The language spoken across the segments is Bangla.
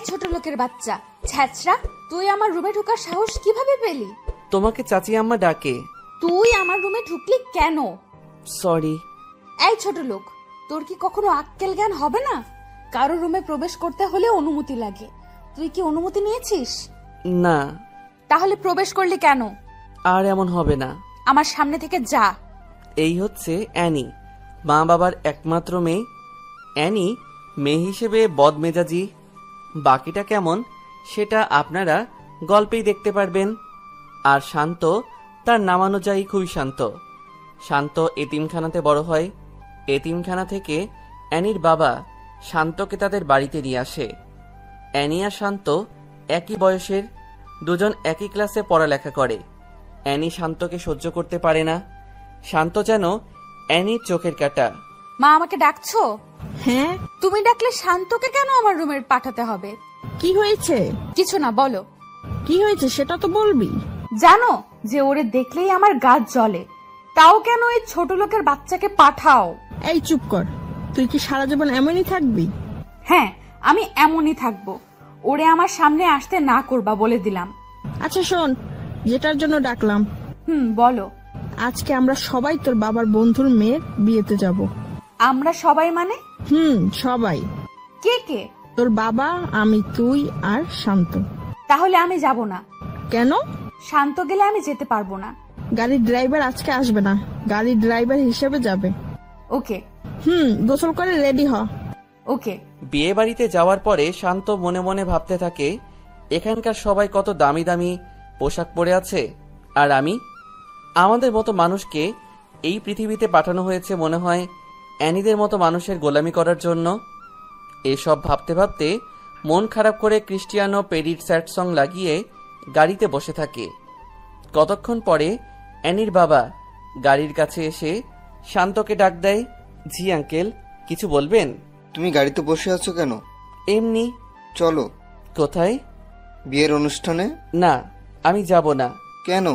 ছোট লোকের বাচ্চা ছ্যাচরা, তুই আমার রুমে ঢোকার সাহস কিভাবে পেলি? তোমাকে চাচি আম্মা ডাকে। তুই আমার রুমে ঢুকলি কেন? সরি। এই ছোট লোক, তোর কি কখনো আক্কেল জ্ঞান হবে না? কারো রুমে প্রবেশ করতে হলে অনুমতি লাগে, তুই কি অনুমতি নিয়েছিস? না। তাহলে প্রবেশ করলি কেন? আর এমন হবে না। আমার সামনে থেকে যা। এই হচ্ছে অ্যানি, মা বাবার একমাত্র মেয়ে। অ্যানি মেয়ে হিসেবে বদমেজাজি, বাকিটা কেমন সেটা আপনারা গল্পেই দেখতে পারবেন। আর শান্ত, তার নামানুযায়ী খুবই শান্ত। শান্ত এতিমখানাতে বড় হয়। এতিমখানা থেকে অ্যানির বাবা শান্তকে তাদের বাড়িতে নিয়ে আসে। অ্যানি আর শান্ত একই বয়সের, দুজন একই ক্লাসে পড়ালেখা করে। অ্যানি শান্তকে সহ্য করতে পারে না। শান্ত যেন অ্যানির চোখের কাঁটা। মা, আমাকে ডাকছো? হ্যাঁ। তুমি ডাকলে শান্তকে কেন আমার রুমে পাঠাতে হবে? কি হয়েছে? কিছু না, বলো। কি হয়েছে সেটা তো বলবি। জানো যে ওরে দেখলেই আমার গা জ্বলে, তাও কেন এই ছোট লোকের বাচ্চাকে পাঠাও? এই চুপ কর, তুই কি সারা জীবন এমনই থাকবি? হ্যাঁ, আমি এমনই থাকবো। ওরে আমার সামনে আসতে না করবা বলে দিলাম। আচ্ছা শোন, যেটার জন্য ডাকলাম। বলো। আজকে আমরা সবাই তোর বাবার বন্ধুর মেয়ের বিয়েতে যাব। আমরা সবাই মানে? সবাই। কে কে? তোর বাবা, আমি, তুই আর শান্ত। তাহলে আমি যাব না। কেন? শান্ত গেলে আমি যেতে পারবো না। গাড়ির ড্রাইভার আজকে আসবে না, গাড়ির ড্রাইভার হিসেবে যাবে। ওকে। গোসল করে রেডি হ। ওকে। বিয়ে বাড়িতে যাওয়ার পরে শান্ত মনে মনে ভাবতে থাকে, এখানকার সবাই কত দামি দামি পোশাক পরে আছে, আর আমি? আমাদের মতো মানুষকে এই পৃথিবীতে পাঠানো হয়েছে মনে হয় অ্যানিদের মতো মানুষের গোলামি করার জন্য। এসব ভাবতে ভাবতে মন খারাপ করে ক্রিস্টিয়ানো পেরির স্যাড সং লাগিয়ে গাড়িতে বসে থাকে। কতক্ষণ পরে অ্যানির বাবা গাড়ির কাছে এসে শান্তকে ডাক দেয়। জি আঙ্কেল, কিছু বলবেন? তুমি গাড়িতে বসে আছো কেন? এমনি। চলো। কোথায়? বিয়ের অনুষ্ঠানে। না, আমি যাব না। কেন?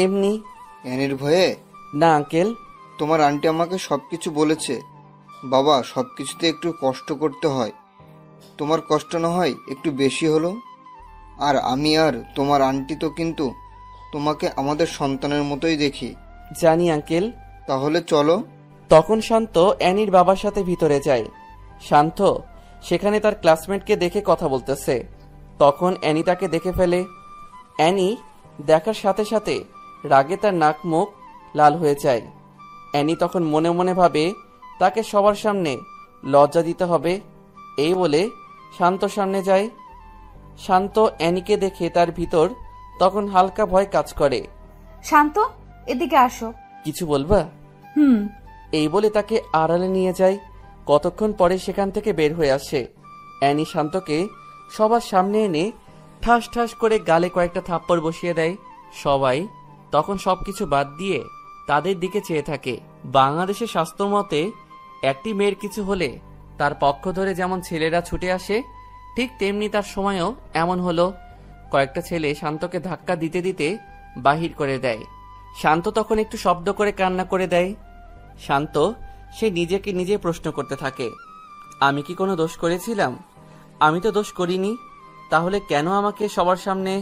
এমনি। অ্যানির ভয়ে? না আঙ্কেল। তোমার আন্টি আমাকে সবকিছু বলেছে। বাবা, সবকিছুতে একটু কষ্ট করতে হয়। তোমার কষ্ট না হয় একটু বেশি হলো। আর আমি আর তোমার আন্টি তো কিন্তু তোমাকে আমাদের সন্তানের মতোই দেখি। জানি আঙ্কেল। তাহলে চলো। তখন শান্ত অ্যানির বাবার সাথে ভিতরে যায়। শান্ত সেখানে তার ক্লাসমেটকে দেখে কথা বলতেছে। তখন অ্যানি তাকে দেখে ফেলে। অ্যানি দেখার সাথে সাথে রাগে তার নাক মুখ লাল হয়ে যায়। অ্যানি তখন মনে মনে ভাবে তাকে সবার সামনে লজ্জা দিতে হবে। এই বলে শান্ত সামনে যায়। শান্ত অ্যানিকে দেখে তার ভিতর তখন হালকা ভয় কাজ করে। শান্ত, এদিকে আসো। কিছু বলবা? এই বলে তাকে আড়ালে নিয়ে যায়। কতক্ষণ পরে সেখান থেকে বের হয়ে আসে। অ্যানি শান্তকে সবার সামনে এনে ঠাস ঠাস করে গালে কয়েকটা থাপ্পড় বসিয়ে দেয়। সবাই তখন সবকিছু বাদ দিয়ে তাদের দিকে চেয়ে থাকে। বাংলাদেশের স্বাস্থ্য মতে একটি মেয়ের কিছু হলে তার পক্ষ ধরে যেমন ছেলেরা ছুটে আসে, ঠিক তেমনি তার সময়ও এমন হলো। কয়েকটা ছেলে শান্তকে ধাক্কা দিতে দিতে বাহির করে দেয়। শান্ত তখন একটু শব্দ করে কান্না করে দেয়। শান্ত সে নিজেকে নিজে প্রশ্ন করতে থাকে, আমি কি কোনো দোষ করেছিলাম? আমি তো দোষ করিনি, তাহলে কেন আমাকে সবার সামনে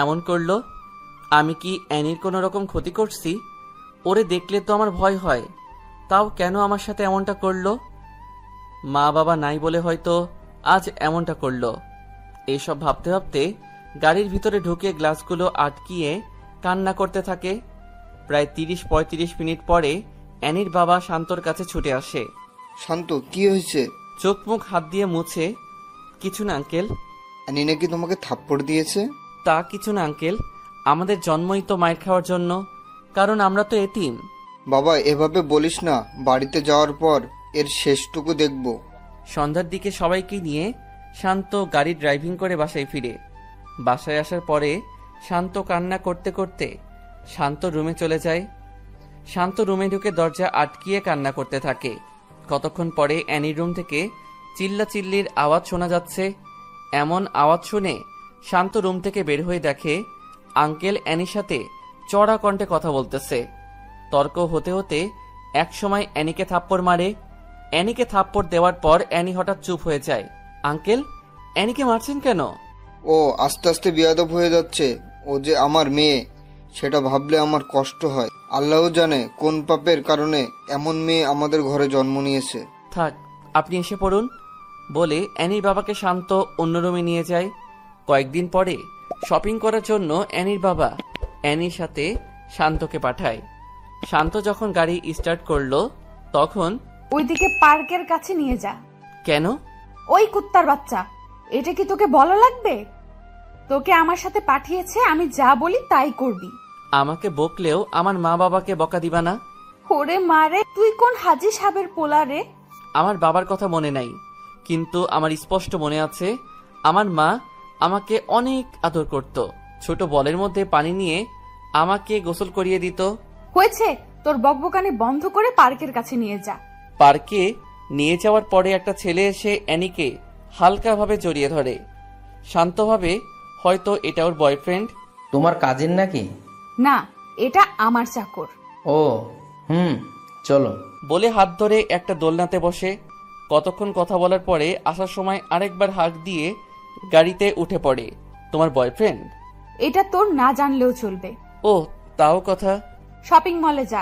এমন করলো? আমি কি অ্যানির কোনো রকম ক্ষতি করছি? ওরে দেখলে তো আমার ভয় হয়, তাও কেন আমার সাথে এমনটা করলো? মা বাবা নাই বলে হয়তো আজ এমনটা করলো। এইসব ভাবতে ভাবতে গাড়ির ভিতরে ঢুকে গ্লাসগুলো আটকিয়ে কান্না করতে থাকে। প্রায় 30-35 মিনিট পরে অ্যানির বাবা শান্তর কাছে ছুটে আসে। শান্ত, কি হয়েছে? চোখ মুখ হাত দিয়ে মুছে, কিছু না আঙ্কেল। অ্যানি নাকি তোমাকে থাপ্পড় দিয়েছে? তা কিছু না আঙ্কেল, আমাদের জন্মই তো মায়ের খাওয়ার জন্য, কারণ আমরা তো এতিম। বাবা, এভাবে বলিস না, বাড়িতে যাওয়ার পর এর শেষটুকু দেখব। সন্ধ্যার দিকে সবাইকে নিয়ে শান্ত গাড়ি ড্রাইভিং করে বাসায় ফিরে। বাসায় আসার পরে শান্ত কান্না করতে করতে শান্ত রুমে চলে যায়। শান্ত রুমে ঢুকে দরজা আটকিয়ে কান্না করতে থাকে। কতক্ষণ পরে অ্যানির রুম থেকে চিল্লাচিল্লির আওয়াজ শোনা যাচ্ছে। এমন আওয়াজ শুনে শান্ত রুম থেকে বের হয়ে দেখে আঙ্কেল অ্যানির সাথে চড়া কণ্ঠে কথা বলতেছে। তর্ক হতে হতে একসময় অ্যানিকে থাপ্পড় মারে। অ্যানিকে থাপ্পড় দেওয়ার পর অ্যানি হঠাৎ চুপ হয়ে যায়। আঙ্কেল, অ্যানিকে মারছেন কেন? ও আস্তে আস্তে বেয়াদব হয়ে যাচ্ছে। ও যে আমার মেয়ে, সেটা ভাবলে আমার কষ্ট হয়। আল্লাহ জানে কোন পাপের কারণে এমন মেয়ে আমাদের ঘরে জন্ম নিয়েছে। থাক, আপনি এসে পড়ুন বলে অ্যানির বাবাকে শান্ত অন্য রুমে নিয়ে যায়। কয়েকদিন পরে শপিং করার জন্য অ্যানির বাবা অ্যানির সাথে শান্তকে পাঠায়। শান্ত যখন গাড়ি স্টার্ট করলো তখন, ওইদিকে পার্কের কাছে নিয়ে যা। কেন? ওই কুত্তার বাচ্চা, এটা কি তোকে বলা লাগবে? তোকে আমার সাথে পাঠিয়েছে, আমি যা বলি তাই করবি। আমাকে বকলেও আমার মা বাবাকে বকা দিবা না? ওরে মারে, তুই কোন হাজি সাহেবের পোলা রে? আমার বাবার কথা মনে নাই, কিন্তু আমার স্পষ্ট মনে আছে আমার মা আমাকে অনেক আদর করত। ছোট বলের মধ্যে পানি নিয়ে আমাকে গোসল করিয়ে দিত। হয়েছে, তোর বকবকানি বন্ধ করে পার্কের কাছে নিয়ে যা। পার্কে নিয়ে যাওয়ার পরে একটা ছেলে এসে অ্যানিকে হালকাভাবে জড়িয়ে ধরে। শান্তভাবে, হয়তো এটা ওর বয়ফ্রেন্ড। তোমার কাজিন নাকি? না, এটা আমার চাকর। ও চলো বলে হাত ধরে একটা দোলনাতে বসে। কতক্ষণ কথা বলার পরে আসার সময় আরেকবার হাঁক দিয়ে গাড়িতে উঠে পড়ে। তোমার বয়ফ্রেন্ড? এটা তোর না জানলেও চলবে। ও, তাও কথা। শপিং মলে যা।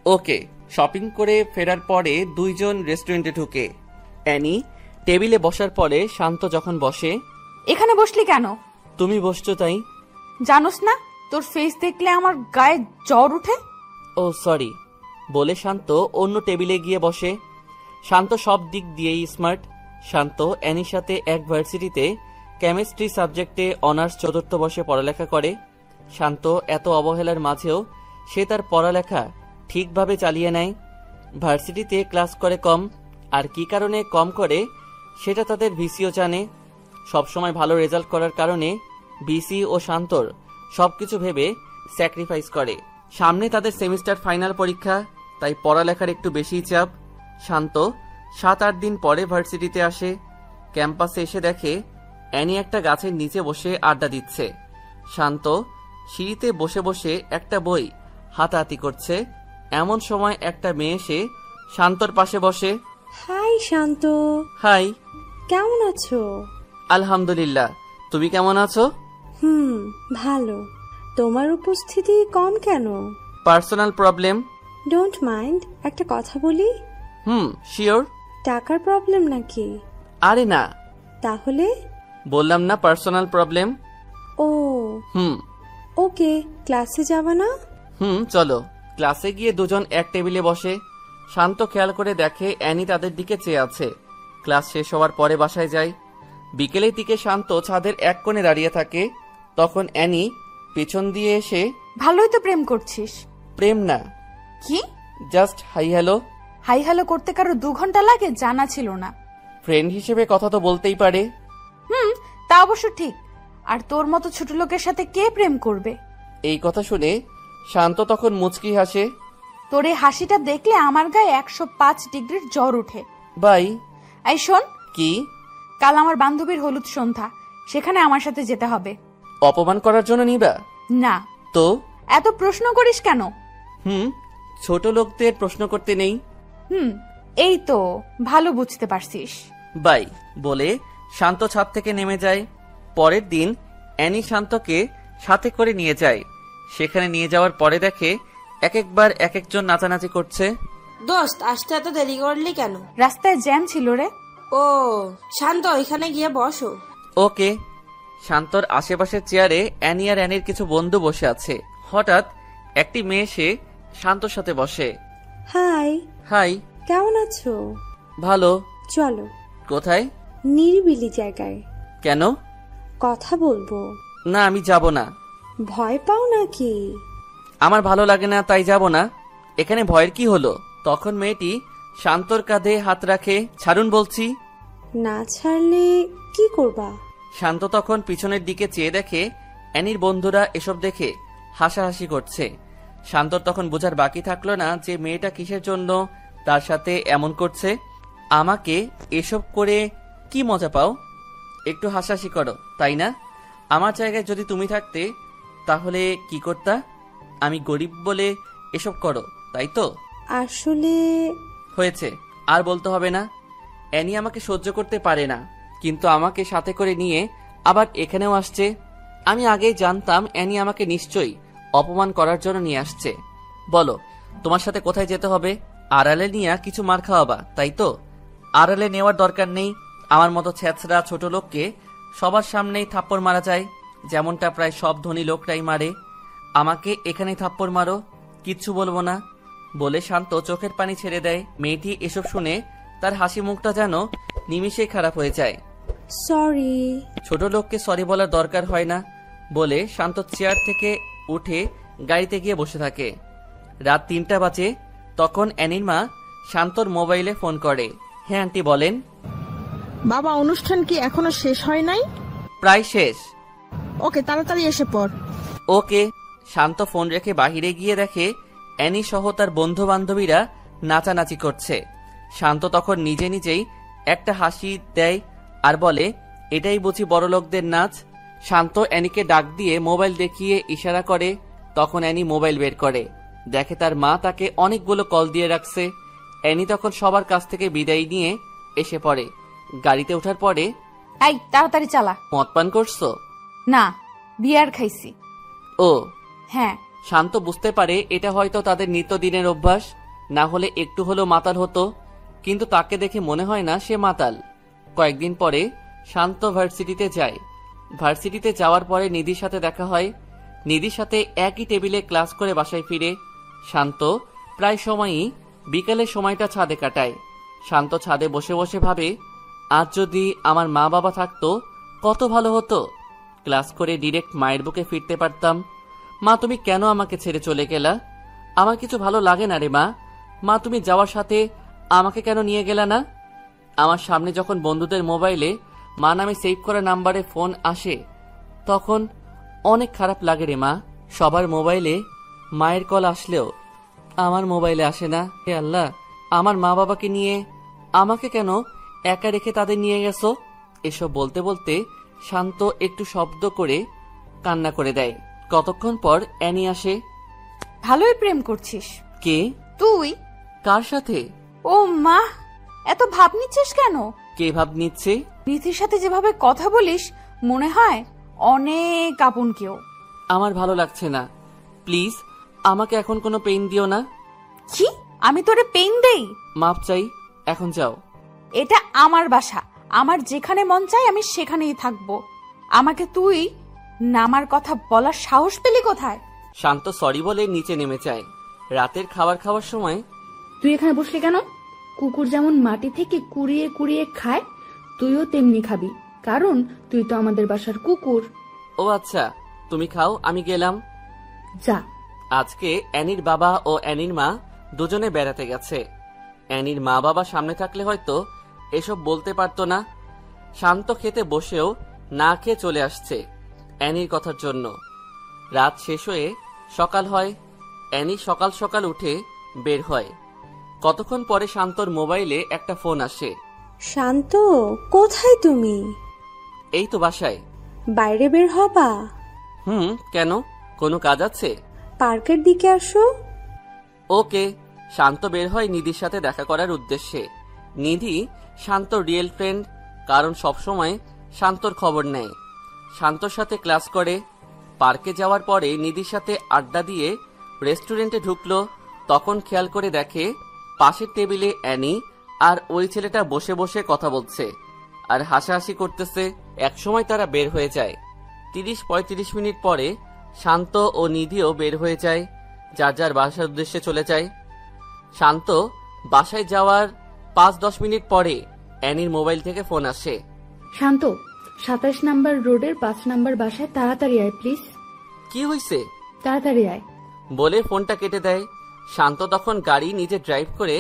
ওকে। শপিং করে ফেরার পরে দুইজন রেস্টুরেন্টে ঢুকে। অ্যানি টেবিলে বসার পরে শান্ত যখন বসে, এখানে বসলি কেন? তুমি বসছো তাই। জানোস না তোর ফেস দেখলে আমার গায়ে জ্বর উঠে? ও সরি বলে শান্ত অন্য টেবিলে গিয়ে বসে। শান্ত সব দিক দিয়েই স্মার্ট। শান্ত অ্যানির সাথে এক ভার্সিটিতে কেমিস্ট্রি সাবজেক্টে অনার্স ৪র্থ বর্ষে পড়ালেখা করে। শান্ত এত অবহেলার মাঝেও সে তার পড়ালেখা ঠিকভাবে চালিয়ে নেয়। ভার্সিটিতে ক্লাস করে কম, আর কি কারণে কম করে সেটা তাদের ভিসিও জানে। সবসময় ভালো রেজাল্ট করার কারণে ভিসি ও শান্তর সবকিছু ভেবে স্যাক্রিফাইস করে। সামনে তাদের সেমিস্টার ফাইনাল পরীক্ষা, তাই পড়ালেখার একটু বেশিই চাপ। শান্ত ৭-৮ দিন পরে ভার্সিটিতে আসে। ক্যাম্পাসে এসে দেখে অ্যানি একটা গাছের নিচে বসে আড্ডা দিচ্ছে। শান্ত সিঁড়িতে বসে বসে একটা বই হাতাহাতি করছে। এমন সময় একটা মেয়ে এসে শান্তর পাশে বসে। হাই শান্ত, হাই। কেমন আছো? আলহামদুলিল্লাহ, তুমি কেমন আছো? ভালো। তোমার উপস্থিতি কম কেন? Personal problem. ডোন্ট মাইন্ড, একটা কথা বলি? শিওর। টাকার প্রবলেম নাকি? আরে না। তাহলে? বললাম না পার্সোনাল প্রবলেম। ও ওকে, ক্লাসে যাবা না? চলো। ক্লাসে গিয়ে দুজন এক টেবিলে বসে। শান্ত খেয়াল করে দেখে অ্যানি তাদের দিকে চেয়ে আছে। ক্লাস শেষ হওয়ার পরে বাসায় যায়। বিকেলের দিকে শান্ত ছাদের এক কোণে দাঁড়িয়ে থাকে। তখন অ্যানি পেছন দিয়ে এসে, ভালোই তো প্রেম করছিস। প্রেম না, কি? Just hi hello. Hi hello করতে কারো 2 ঘন্টা লাগে? জানা ছিল না। ফ্রেন্ড হিসেবে কথা তো বলতেই পারে। তা অবশ্য ঠিক। আর তোর মতো ছোট লোকের সাথে কে প্রেম করবে? এই কথা শুনে শান্ত তখন মুচকি হাসে। তোর এই হাসিটা দেখলে আমার গায়ে 105 ডিগ্রির জ্বর উঠে। বাই। এই শোন, কি? কাল আমার বান্ধবীর হলুদ সন্ধ্যা, সেখানে আমার সাথে যেতে হবে। অপমান করার জন্য নিবা? না। তো এত প্রশ্ন করিস কেন? ছোট লোকদের প্রশ্ন করতে নেই। এই তো ভালো বুঝতে পারছিস। বাই বলে শান্ত ছাদ থেকে নেমে যায়। পরের দিন অ্যানি শান্তকে সাথে করে নিয়ে যায়। সেখানে নিয়ে যাওয়ার পরে দেখে একবার এক একজন নাচানাচি করছে। দোস্ত, আসতে এত দেরি করলি কেন? রাস্তায় জ্যাম ছিল রে। ও শান্ত, ওইখানে গিয়ে বসো। ওকে। শান্তর আশেপাশের চেয়ারে অ্যানি আর অ্যানির কিছু বন্ধু বসে আছে। হঠাৎ একটি মেয়ে এসে শান্তর সাথে বসে। হাই। হাই। কেমন আছো? ভালো। চলো। কোথায়? নিরিবিলি জায়গায়। কেন? কথা বলবো। না, আমি যাব না। ভয় পাও নাকি? আমার ভালো লাগে না, তাই যাব না। এখানে ভয়ের কি হলো? তখন মেয়েটি শান্তর কাঁধে হাত রাখে। ছাড়ুন বলছি। না ছাড়লে কি করবা? শান্ত তখন পিছনের দিকে চেয়ে দেখে অ্যানির বন্ধুরা এসব দেখে হাসাহাসি করছে। শান্তর তখন বোঝার বাকি থাকলো না যে মেয়েটা কিসের জন্য তার সাথে এমন করছে। আমাকে এসব করে কি মজা পাও? একটু হাসাহাসি করো, তাই না? আমার জায়গায় যদি তুমি থাকতে তাহলে কি করতা? আমি গরিব বলে এসব করো, তাই তো? আসলে হয়েছে, আর বলতে হবে না। অ্যানি আমাকে সহ্য করতে পারে না। কিন্তু আমাকে সাথে করে নিয়ে আবার এখানেও আসছে। আমি আগেই জানতাম অ্যানি আমাকে নিশ্চয়ই অপমান করার জন্য নিয়ে আসছে। বলো, তোমার সাথে কোথায় যেতে হবে? আড়ালে নিয়ে কিছু মার খাওয়াবা, তাই তো? আড়ালে নেওয়ার দরকার নেই। আমার মতো ছেঁচড়া ছোট লোককে সবার সামনেই থাপ্পড় মারা যায়, যেমনটা প্রায় সব ধনী লোকরাই মারে। আমাকে এখানেই থাপ্পড় মারো, কিচ্ছু বলবো না বলে শান্ত চোখের পানি ছেড়ে দেয়। মেয়েটি এসব শুনে তার হাসি মুখটা যেন নিমিষেই খারাপ হয়ে যায়। সরি। ছোট লোককে সরি বলার দরকার হয় না বলে শান্ত চেয়ার থেকে উঠে গাড়িতে গিয়ে বসে থাকে। রাত 3টা বাজে। তখন অ্যানির মা শান্তর মোবাইলে ফোন করে। হ্যাঁ আন্টি বলেন। বাবা, অনুষ্ঠান কি এখনো শেষ হয় নাই? প্রায় শেষ। ওকে, তাড়াতাড়ি এসে পড়। ওকে। শান্ত ফোন রেখে বাহিরে গিয়ে দেখে অ্যানি সহ তার বন্ধু বান্ধবীরা নাচানাচি করছে। শান্ত তখন নিজে নিজেই একটা হাসি দেয় আর বলে, এটাই বুঝি বড়লোকদের নাচ। শান্ত অ্যানিকে ডাক দিয়ে মোবাইল দেখিয়ে ইশারা করে। তখন অ্যানি মোবাইল বের করে, দেখে তার মা তাকে অনেকগুলো কল দিয়ে রাখছে। অ্যানি তখন সবার কাছ থেকে বিদায় নিয়ে এসে পড়ে। গাড়িতে ওঠার পরে, এই তাড়াতাড়ি চালা। মদ পান করছো? না, বিয়ার খাইছি। ও হ্যাঁ। শান্ত বুঝতে পারে এটা হয়তো তাদের নিত্যদিনের অভ্যাস, না হলে একটু হলেও মাতাল হতো, কিন্তু তাকে দেখে মনে হয় না সে মাতাল। কয়েকদিন পরে শান্ত ভার্সিটিতে যায়। ভার্সিটিতে যাওয়ার পরে নিধির সাথে দেখা হয়। নিধির সাথে একই টেবিলে ক্লাস করে বাসায় ফিরে। শান্ত প্রায় সময়ই বিকালের সময়টা ছাদে কাটায়। শান্ত ছাদে বসে বসে ভাবে, আজ যদি আমার মা বাবা থাকতো কত ভালো হতো। ক্লাস করে ডিরেক্ট মায়ের বুকে ফিরতে পারতাম। মা, তুমি কেন আমাকে ছেড়ে চলে গেলা? আমার কিছু ভালো লাগে না রে মা। মা, তুমি যাওয়ার সাথে আমাকে কেন নিয়ে গেলা না? আমার সামনে যখন বন্ধুদের মোবাইলে মা নামে সেভ করা নাম্বারে ফোন আসে তখন অনেক খারাপ লাগে রে মা। সবার মোবাইলে মায়ের কল আসলেও আমার মোবাইলে আসে না। হে আল্লাহ, আমার মা বাবাকে নিয়ে আমাকে কেন একা রেখে তাদের নিয়ে গেছো? এসব বলতে বলতে শান্ত একটু শব্দ করে কান্না করে দেয়। কতক্ষণ পর অ্যানি আসে। ভালোই প্রেম করছিস। কে? তুই? কার সাথে? ও মা, এত ভাব নিচ্ছিস কেন? কে ভাব নিচ্ছে? নিধির সাথে যেভাবে কথা বলিস মনে হয় অনেক আপন কেউ। আমার ভালো লাগছে না, প্লিজ আমাকে এখন কোনো পেইন দিও না। কি? আমি তোরে পেইন দেই? মাপ চাই, এখন যাও। এটা আমার বাসা, আমার যেখানে মন চাই আমি সেখানেই থাকবো। আমাকে তুই নামার কথা বলার সাহস পেলি কোথায়? শান্ত সরি বলে নিচে নেমে যায়। রাতের খাবার খাওয়ার সময়, তুই এখানে বসলি কেন? কুকুর যেমন মাটি থেকে কুড়িয়ে কুড়িয়ে খায়, তুইও তেমনি খাবি, কারণ তুই তো আমাদের বাসার কুকুর। ও আচ্ছা, তুমি খাও, আমি গেলাম। যা। আজকে অ্যানির বাবা ও অ্যানির মা দুজনে বেড়াতে গেছে। অ্যানির মা বাবা সামনে থাকলে হয়তো এসব বলতে পারতো না। শান্ত খেতে বসেও না খেয়ে চলে আসছে অ্যানির কথার জন্য। রাত শেষ হয়ে সকাল হয়। অ্যানি সকাল সকাল উঠে বের হয়। কতক্ষণ পরে শান্তর মোবাইলে একটা ফোন আসে। শান্ত, কোথায় তুমি? এই তো বাসায়। বাইরে বের হবা? কেন, কোনো কাজ আছে? পার্কের দিকে আসো। ওকে। শান্ত বের হয় নিধির সাথে দেখা করার উদ্দেশ্যে। নিধি শান্ত রিয়েল ফ্রেন্ড, কারণ সবসময় শান্তর খবর নেয়। শান্তর সাথে ক্লাস করে। পার্কে যাওয়ার পরে নিধির সাথে আড্ডা দিয়ে রেস্টুরেন্টে ঢুকলো। তখন খেয়াল করে দেখে পাশের টেবিলে অ্যানি আর ওই ছেলেটা বসে বসে কথা বলছে আর হাসাহাসি করতেছে। একসময় তারা বের হয়ে যায়। 30-35 মিনিট পরে শান্ত ও নিধিও বের হয়ে যায়, যার যার বাসার উদ্দেশ্যে চলে যায়। শান্ত বাসায় যাওয়ার 5-10 মিনিট পরে অ্যানির মোবাইল থেকে ফোন আসে। শান্ত, 27 নাম্বার রোডের 5 নাম্বার বাসায় তাড়াতাড়ি আয় প্লিজ। কি হয়েছে? তাড়াতাড়ি আয় বলে ফোনটা কেটে দেয়। শান্ত তখন গাড়ি নিজে ড্রাইভ করে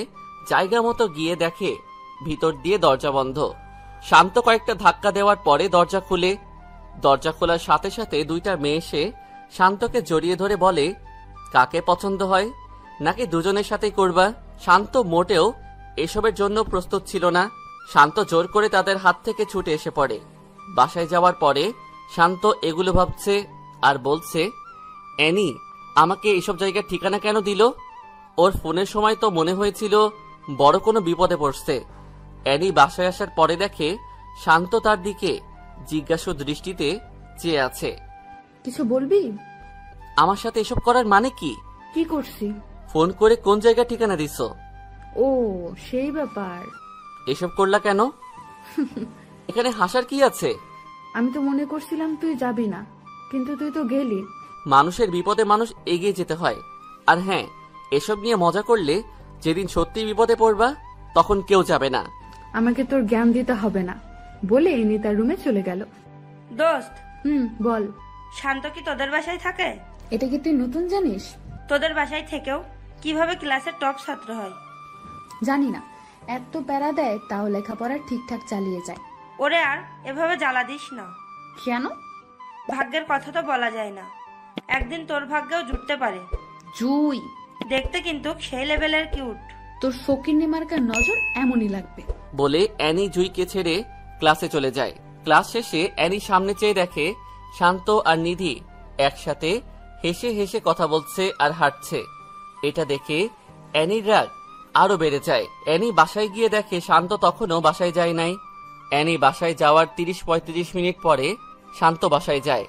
জায়গা মতো গিয়ে দেখে ভিতর দিয়ে দরজা বন্ধ। শান্ত কয়েকটা ধাক্কা দেওয়ার পরে দরজা খুলে। দরজা খোলার সাথে সাথে দুইটা মেয়ে এসে শান্তকে জড়িয়ে ধরে বলে, কাকে পছন্দ হয়, নাকি দুজনের সাথেই করবা? শান্ত মোটেও এসবের জন্য প্রস্তুত ছিল না। শান্ত জোর করে তাদের হাত থেকে ছুটে এসে পড়ে। বাসায় যাওয়ার পরে শান্ত এগুলো ভাবছে আর বলছে, অ্যানি আমাকে এসব জায়গার ঠিকানা কেন দিল? ওর ফোনের সময় তো মনে হয়েছিল বড় কোনো বিপদে পড়ছে। অ্যানি বাসায় আসার পরে দেখে শান্ত তার দিকে জিজ্ঞাসু দৃষ্টিতে চেয়ে আছে। কিছু বলবি? আমার সাথে এসব করার মানে কি? কি করছি? ফোন করে কোন জায়গা ঠিকানা দিছো? ও সেই ব্যাপার। এসব করলা কেন? এখানে হাসার কি আছে? আমি তো মনে করছিলাম তুই যাবি না, কিন্তু তুই তো গেলি। মানুষের বিপদে মানুষ এগিয়ে যেতে হয়। আর হ্যাঁ, এসব নিয়ে মজা করলে যেদিন সত্যি বিপদে পড়বা তখন কেউ যাবে না। আমাকে তোর জ্ঞান দিতে হবে না বলে এনি তার রুমে চলে গেল। দোস্ত, বল। শান্ত কি তোদের বাসায় থাকে? এটা কি তুই নতুন জানিস? তোদের বাসায় থেকেও কিভাবে ক্লাসের টপ ছাত্র হয়? জানি না, এত প্যারা দেয় তাও লেখাপড়া ঠিকঠাক চালিয়ে যায়। ওরে আর এভাবে জ্বালা দিস না। কেন? ভাগ্যের কথা তো বলা যায় না, একদিন তোর ভাগ্যেও জুটতে পারে। জুই, দেখতে কিন্তু সেই লেভেলের কিউট। তোর ফকিন্নি মার্কার নজর এমনই লাগবে। বলে অ্যানি জুইকে ছেড়ে ক্লাসে চলে যায়। ক্লাস শেষে অ্যানি সামনে চেয়ে দেখে শান্ত আর নিধি একসাথে হেসে হেসে কথা বলছে আর হাঁটছে। এটা দেখে অ্যানির রাগ আরো বেড়ে যায়। অ্যানি বাসায় গিয়ে দেখে শান্ত তখনও বাসায় যায় নাই। অ্যানি বাসায় যাওয়ার 30-35 মিনিট পরে শান্ত বাসায় যায়।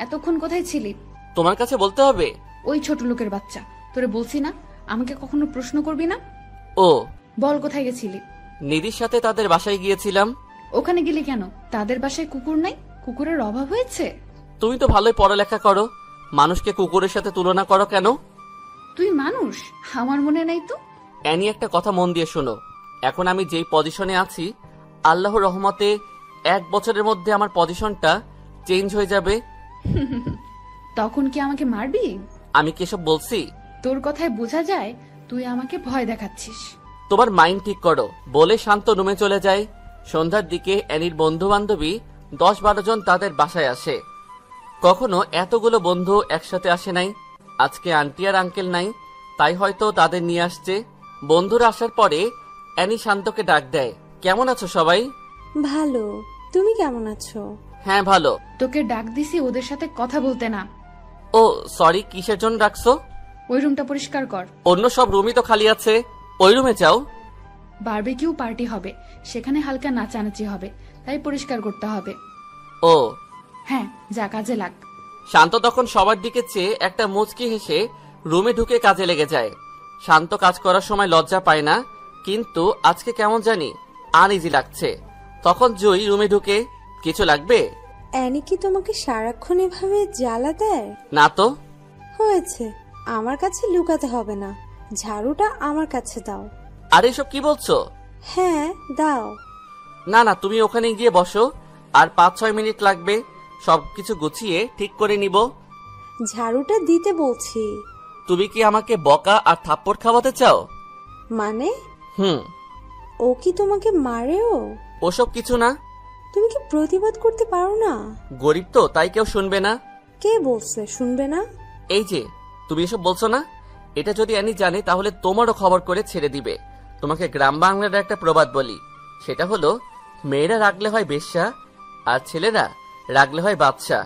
এতক্ষণ কোথায় ছিলি? তোমার কাছে বলতে হবে? ওই ছোট লোকের বাচ্চা, তোরে বলছি না আমাকে কখনো প্রশ্ন করবি না। ও, বল কোথায় গেছিলি? নিধির সাথে তাদের বাসায় গিয়েছিলাম। ওখানে গেলি কেন? তাদের বাসায় কুকুর নাই? কুকুরের অভাব হয়েছে? তুমি তো ভালোই পড়ালেখা করো, মানুষকে কুকুরের সাথে তুলনা করো কেন? তুই মানুষ, আমার মনে নাই তো। অ্যানি, একটা কথা মন দিয়ে শোনো। এখন আমি যেই পজিশনে আছি, আল্লাহর রহমতে 1 বছরের মধ্যে আমার পজিশনটা চেঞ্জ হয়ে যাবে। তখন কি আমাকে মারবি? আমি কি এসব বলছি? তোর কথায় বোঝা যায় তুই আমাকে ভয় দেখাচ্ছিস। তোমার মাইন্ড ঠিক করো। বলে শান্ত রুমে চলে যায়। সন্ধ্যার দিকে অ্যানির বন্ধু বান্ধবী 10-12 জন তাদের বাসায় আসে। কখনো এতগুলো বন্ধু একসাথে আসে নাই। আজকে আন্টি আর আঙ্কেল নাই, তাই হয়তো তাদের নিয়ে আসছে। বন্ধুরা আসার পরে অ্যানি শান্তকে ডাক দেয়, কেমন আছো সবাই? ভালো, তুমি কেমন আছো? হ্যাঁ ভালো। তোকে ডাক দিছি ওদের সাথে কথা বলতে না। ও সরি, কিসের জন্য ডাকছো? ওই রুমটা পরিষ্কার কর। অন্য সব রুমই তো খালি আছে, ওই রুমে যাও। বারবিকিউ পার্টি হবে, সেখানে হালকা নাচানাচি হবে, তাই পরিষ্কার করতে হবে। ও হ্যাঁ, যা কাজে লাগ। শান্ত তখন সবার দিকে চেয়ে একটা মুচকি হেসে রুমে ঢুকে কাজে লেগে যায়। শান্ত কাজ করার সময় লজ্জা পায় না, কিন্তু আজকে কেমন জানি আনইজি লাগছে। তখন জুই রুমে ঢুকে, কিছু লাগবে? অ্যানি কি তোমাকে সারাক্ষণ এভাবে জ্বালা দেয়? না তো। হয়েছে, আমার কাছে লুকাতে হবে না, ঝাড়ুটা আমার কাছে দাও। আর এসব কি বলছো? হ্যাঁ দাও। না না, তুমি ওখানে গিয়ে বসো, আর 5-6 মিনিট লাগবে, সবকিছু গুছিয়ে ঠিক করে নিব। ঝাড়ুটা দিতে বলছি। তুমি কি আমাকে বকা আর থাপ্পড় খাওয়াতে চাও? মানে? হুম। ও কি তোমাকে মারেও? ওসব কিছু না। তুমি কি প্রতিবাদ করতে পারো না? গরিব তো, তাই কেউ শুনবে না। কে বলছে শুনবে না? এই যে তুমি এসব বলছো না, এটা যদি অ্যানি জানে তাহলে তোমারও খবর করে ছেড়ে দিবে। তোমাকে গ্রাম বাংলার একটা প্রবাদ বলি, সেটা হলো, মেয়েরা রাগলে হয় বেশ্যা আর ছেলেরা রাগলে হয় বাদশা।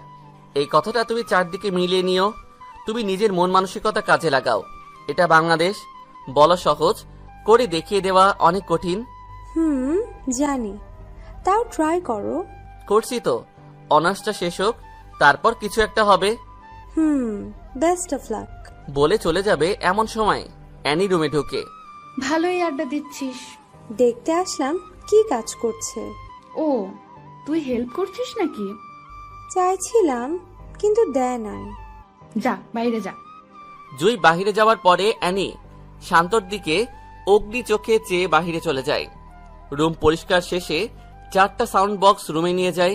এই কথাটা তুমি চারদিকে মিলিয়ে নিও। তুমি নিজের মন মানসিকতা কাজে লাগাও। এটা বাংলাদেশ, বলা সহজ, করে দেখিয়ে দেওয়া অনেক কঠিন। জানি, তাও ট্রাই করো। করছি তো, অনার্সটা শেষ হোক, তারপর কিছু একটা হবে। Best of luck. বলে চলে যাবে এমন সময় অ্যানি রুমে ঢুকে। ভালোই আড্ডা দিচ্ছিস। দেখতে আসলাম কি কাজ করছে। ও, তুই হেল্প করছিস নাকি? চাইছিলাম, কিন্তু দেয় নাই। যা বাইরে যা। জুই বাহিরে যাওয়ার পরে অ্যানি শান্তর দিকে অগ্নি চোখে চেয়ে বাহিরে চলে যায়। রুম পরিষ্কার শেষে 4টা সাউন্ড বক্স রুমে নিয়ে যায়।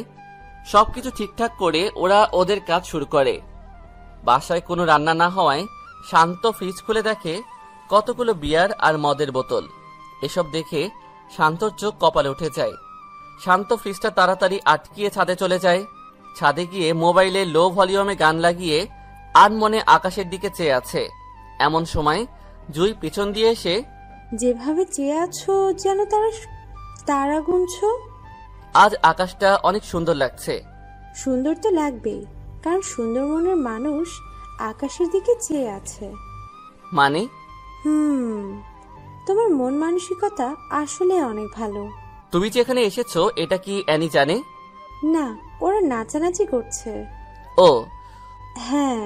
সবকিছু ঠিকঠাক করে ওরা ওদের কাজ শুরু করে। বাসায় কোনো রান্না না হওয়ায় শান্ত ফ্রিজ খুলে দেখে কতগুলো বিয়ার আর মদের বোতল। এসব দেখে শান্তর চোখ কপালে উঠে যায়। শান্ত ফ্রিজটা তাড়াতাড়ি আটকিয়ে ছাদে চলে যায়। ছাদে গিয়ে মোবাইলে লো ভলিউমে গান লাগিয়ে আনমনে আকাশের দিকে চেয়ে আছে। এমন সময় জুই পিছন দিয়ে এসে, যেভাবে চেয়ে আছো যেন তারা গুনছো। আজ আকাশটা অনেক সুন্দর লাগছে। সুন্দর তো লাগবেই, কারণ সুন্দর মনের মানুষ আকাশের দিকে চেয়ে আছে। মানে? তোমার মন মানসিকতা আসলে অনেক ভালো। তুমি যে এখানে এসেছো এটা কি অ্যানি জানে? না, ওরা নাচানাচি করছে। ও, হ্যাঁ,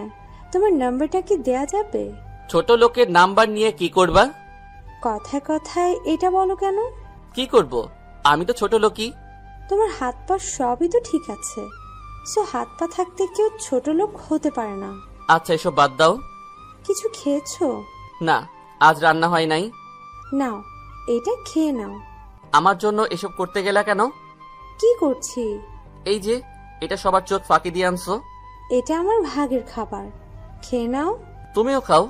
তোমার নাম্বারটা কি দেয়া যাবে? ছোট লোকের নাম্বার নিয়ে কি করবা? কথায় কথায় এটা বলো কেন? কি করব? আমি তো ছোট লোকই। তোমার হাত পা সবই তো ঠিক আছে, সো হাত পা থাকতে কেউ ছোট লোক হতে পারে না। আচ্ছা, এসব বাদ দাও। কিছু খেয়েছো? না, আজ রান্না হয় নাই। নাও, এটা খেয়ে নাও। আমার জন্য এসব করতে গেলা কেন? কি করছি? এই যে, এটা সবার চোখ ফাঁকি দিয়ে আনছো। এটা আমার ভাগের খাবার, খেয়ে নাও। তুমিও খাও।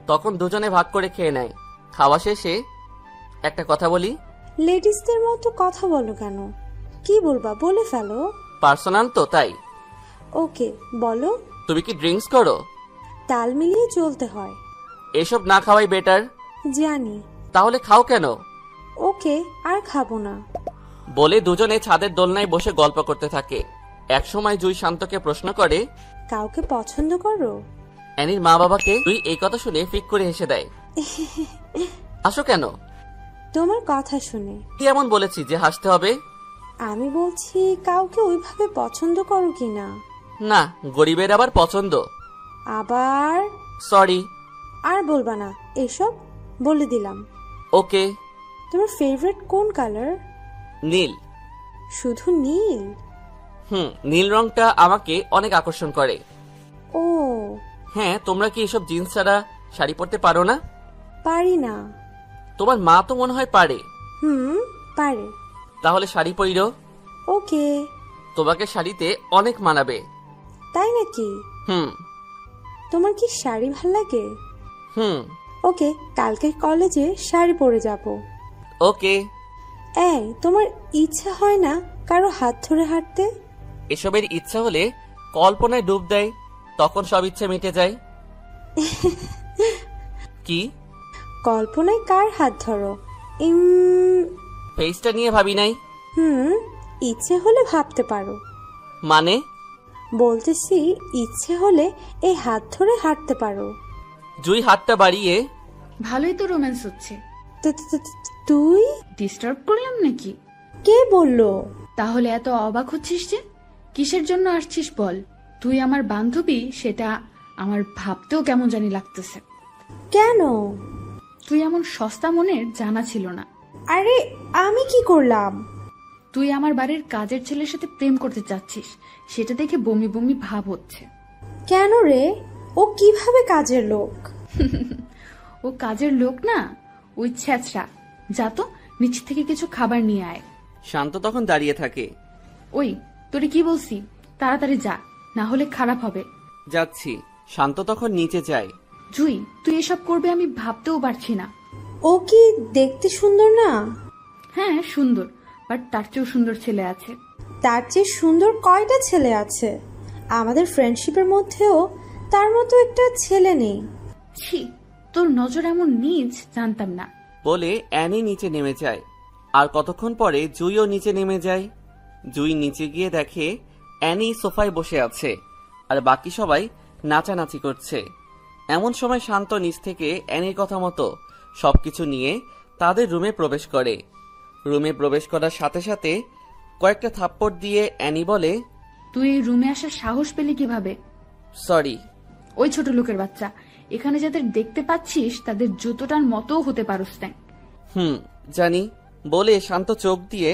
তখন দুজনে ভাগ করে খেয়ে নেয়। খাওয়া শেষে একটা কথা বলি। লেডিসদের মতো কথা বলো কেন? কি বলবা বলে ফেলো। পার্সোনাল তো, তাই। ওকে, বলো। তুমি কি ড্রিঙ্কস করো? তাল মিলিয়ে চলতে হয়। এসব না খাওয়াই বেটার। জানি। তাহলে খাও কেন? ওকে, আর খাবো না। বলে দুজনে ছাদের দোলনায় বসে গল্প করতে থাকে। একসময় জুই শান্তকে প্রশ্ন করে, কাউকে পছন্দ করো? অ্যানির মা বাবাকে তুই এই কথা শুনে ফিক করে হেসে দেয়। হাসো কেন? তোমার কথা শুনে। কি এমন বলেছি যে হাসতে হবে? আমি বলছি কাউকে ওইভাবে পছন্দ করো কিনা। না, গরিবের আবার পছন্দ। আবার? সরি। আর বলবা না এসব, বলে দিলাম। ওকে। তোমার ফেভারিট কোন কালার? নীল। শুধু নীল? নীল রংটা আমাকে অনেক আকর্ষণ করে। ও হ্যাঁ, তোমরা কি এসব জিন্স ছাড়া শাড়ি পরতে পারো না? পারি না। তোমার মা তো মনে হয় পারে। পারে। তাহলে শাড়ি পরিরো। ওকে। তোমাকে শাড়িতে অনেক মানাবে। তাই নাকি? তোমার কি শাড়ি ভাল লাগে? ওকে, কালকে কলেজে শাড়ি পরে যাব। ওকে। এই, তোমার ইচ্ছা হয় না কারো হাত ধরে হাঁটতে? এসবের ইচ্ছা হলে কল্পনায় ডুব দেয়, তখন সব ইচ্ছা মিটে যায়। কি? কল্পনায় কার হাত ধরো? ফেসটা নিয়ে ভাবি নাই। ইচ্ছে হলে ভাবতে পারো। মানে? বলতেছি ইচ্ছে হলে এই হাত ধরে হাঁটতে পারো। জুই হাতটা বাড়িয়ে, ভালোই তো রোম্যান্স হচ্ছে। তুই? ডিস্টার্ব করলাম নাকি? কে বললো? তাহলে এত অবাক হচ্ছিস যে? কিসের জন্য আসছিস বল? তুই আমার বান্ধবী সেটা আমার ভাবতেও কেমন জানি লাগতেছে। কেন? তুই এমন সস্তা মনের জানা ছিল না। আরে আমি কি করলাম? তুই আমার বাড়ির কাজের ছেলের সাথে প্রেম করতে চাচ্ছিস, সেটা দেখে বমি বমি ভাব হচ্ছে। কেন রে? ও কিভাবে কাজের লোক? ও কাজের লোক না, ওই ছ্যাঁচড়া। যা তো নিচ থেকে কিছু খাবার নিয়ে আয়। শান্ত তখন দাঁড়িয়ে থাকে। ওই, তোরে কি বলছি, তাড়াতাড়ি যা, না হলে খারাপ হবে। যাচ্ছি। শান্ত তখন নিচে যায়। জুই, তুই এসব করবে আমি ভাবতেও পারছি না। ও কি দেখতে সুন্দর না? হ্যাঁ সুন্দর, বাট তার চেয়েও সুন্দর ছেলে আছে। তার চেয়ে সুন্দর কয়টা ছেলে আছে? আমাদের ফ্রেন্ডশিপের মধ্যেও তার মতো একটা ছেলে নেই। ছি, তোর নজর এমন নিজ জানতাম না। বলে অ্যানি নিচে নেমে যায়। আর কতক্ষণ পরে জুইও নিচে নেমে যায়। জুই নিচে গিয়ে দেখে অ্যানি সোফায় বসে আছে আর বাকি সবাই নাচানাচি করছে। এমন সময় শান্ত নিচ থেকে অ্যানির কথা মতো সবকিছু নিয়ে তাদের রুমে প্রবেশ করে। রুমে প্রবেশ করার সাথে সাথে কয়েকটা থাপ্পড় দিয়ে অ্যানি বলে, তুই এই রুমে আসার সাহস পেলি কিভাবে? সরি। ওই ছোট লোকের বাচ্চা, এখানে যাদের দেখতে পাচ্ছিস তাদের জুতোটার মতো হতে পারস না। জানি। বলে শান্ত চোখ দিয়ে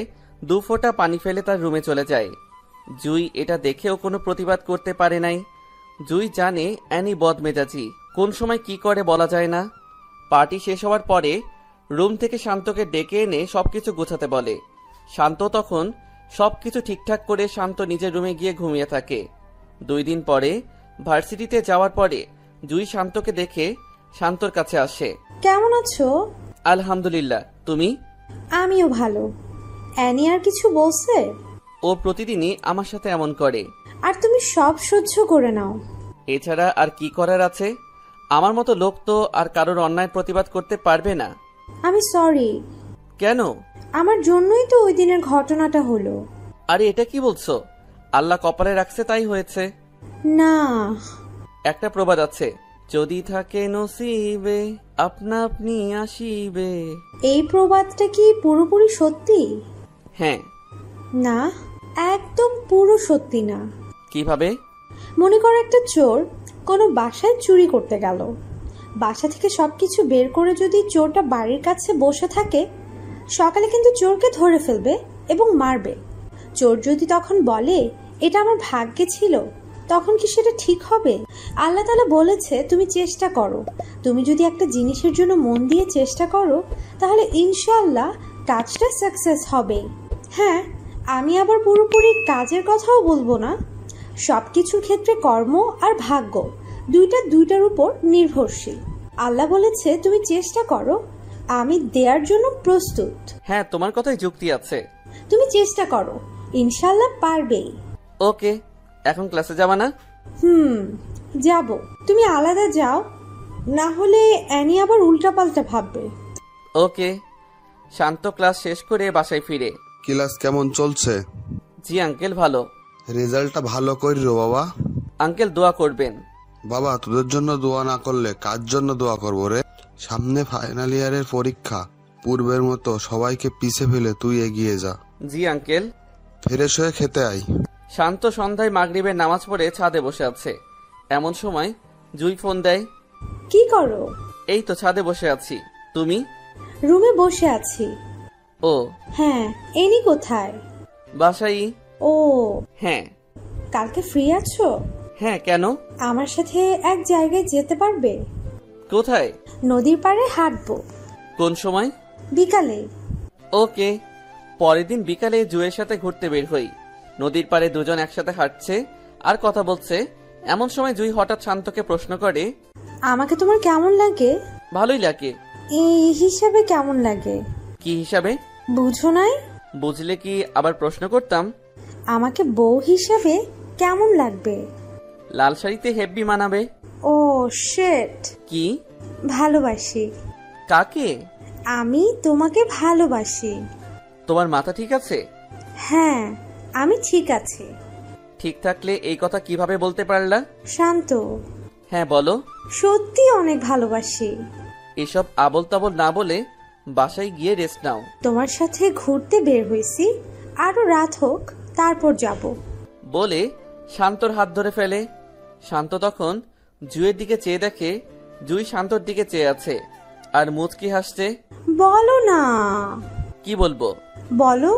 2 ফোঁটা পানি ফেলে তার রুমে চলে যায়। জুই এটা দেখেও কোনো প্রতিবাদ করতে পারে নাই। জুই জানে অ্যানি বদমেজাজি, কোন সময় কি করে বলা যায় না। পার্টি শেষ হওয়ার পরে রুম থেকে শান্তকে ডেকে এনে সবকিছু গোছাতে বলে। শান্ত তখন সবকিছু ঠিকঠাক করে শান্ত নিজের রুমে গিয়ে ঘুমিয়ে থাকে। 2 দিন পরে ভার্সিটিতে যাওয়ার পরে জুই শান্তকে দেখে শান্তর কাছে আসে। কেমন আছো? আলহামদুলিল্লাহ, তুমি? আমিও ভালো। অ্যানি আর কিছু বলছে? ও প্রতিদিনই আমার সাথে এমন করে। আর তুমি সব সহ্য করে নাও? এছাড়া আর কি করার আছে? আমার মতো লোক তো আর কারোর অন্যায় প্রতিবাদ করতে পারবে না। আমি সরি। কেন? আমার জন্যই তো ওই দিনের ঘটনাটা হলো। আরে এটা কি বলছো? আল্লাহ কপালে রাখছে তাই হয়েছে। না, একটা প্রবাদ আছে, যদি থাকে নসিবে আপনা আপনি আসিবে। এই প্রবাদটা কি পুরোপুরি সত্যি? হ্যাঁ। না, একদম পুরো সত্যি না। কিভাবে? মনে করো একটা চোর কোনো বাসায় চুরি করতে গেল। বাসা থেকে সবকিছু বের করে যদি চোরটা বাড়ির কাছে বসে থাকে, সকালে কিন্তু চোরকে ধরে ফেলবে এবং মারবে। চোর যদি তখন বলে এটা আমার ভাগ্যে ছিল, তখন কি সেটা ঠিক হবে? আল্লাহ তাআলা বলেছে তুমি চেষ্টা করো। তুমি যদি একটা জিনিসের জন্য মন দিয়ে চেষ্টা করো, তাহলে ইনশাআল্লাহ কাজটা সাকসেস হবে। হ্যাঁ, আমি আবার পুরোপুরি কাজের কথাও বলবো না। সবকিছুর ক্ষেত্রে কর্ম আর ভাগ্য দুইটার উপর নির্ভরশীল। আল্লাহ বলেছে তুমি চেষ্টা করো, আমি দেওয়ার জন্য প্রস্তুত। হ্যাঁ, তোমার কথাই যুক্তি আছে। তুমি চেষ্টা করো, ইনশাআল্লাহ পারবেই। ওকে, এখন ক্লাসে যাবা না? যাব। তুমি আলাদা যাও, না হলে অ্যানি আবার উল্টাপাল্টা ভাববে। ওকে। শান্ত ক্লাস শেষ করে বাসায় ফিরে। ক্লাস কেমন চলছে? জি আঙ্কেল, ভালো। রেজাল্টটা ভালো করিও বাবা। আঙ্কেল দোয়া করবেন। বাবা, তোদের জন্য দোয়া না করলে কার জন্য দোয়া করবো রে? সামনে ফাইনাল ইয়ারের পরীক্ষা, পূর্বের মতো সবাইকে পিছে ফেলে তুই এগিয়ে যা। জি আঙ্কেল। ফ্রেশ হয়ে খেতে আই। শান্ত সন্ধ্যায় মাগরিবের নামাজ পড়ে ছাদে বসে আছে। এমন সময় জুই ফোন দেয়। কি করো? এই তো ছাদে বসে আছি। তুমি? রুমে বসে আছি। ও হ্যাঁ, এনি কোথায়? বাসায়। ও হ্যাঁ। কালকে ফ্রি আছো? হ্যাঁ, কেন? আমার সাথে এক জায়গায় যেতে পারবে? কোথায়? নদীর পাড়ে হাঁটবো। কোন সময়? বিকালে। ওকে। পরের দিন বিকালে জুয়ের সাথে ঘুরতে বের হই। নদীর পাড়ে দুজন একসাথে হাঁটছে আর কথা বলছে। এমন সময় জুই হঠাৎ শান্তকে প্রশ্ন করে, আমাকে তোমার কেমন লাগে? ভালোই লাগে। এই হিসাবে কেমন লাগে? কি হিসাবে? বুঝো নাই? বুঝলে কি আবার প্রশ্ন করতাম? আমাকে বউ হিসাবে কেমন লাগবে? লাল শাড়িতে হেব্বি মানাবে। ও শিট। কি? ভালোবাসি। কাকে? আমি তোমাকে ভালোবাসি। তোমার মাথা ঠিক আছে? হ্যাঁ, আমি ঠিক আছি। ঠিক থাকলে এই কথা কিভাবে বলতে পারলা? শান্ত। হ্যাঁ বলো। সত্যি অনেক ভালোবাসি। এসব আবল তাবল না বলে বাসায় গিয়ে রেস্ট নাও। তোমার সাথে ঘুরতে বের হইছি, আরো রাত হোক তারপর যাব। বলে শান্তর হাত ধরে ফেলে। শান্ত তখন জুয়ের দিকে চেয়ে দেখে জুই শান্তর দিকে চেয়ে আছে আর মুচকি হাসছে। বলো না। কি বলবো? বলো,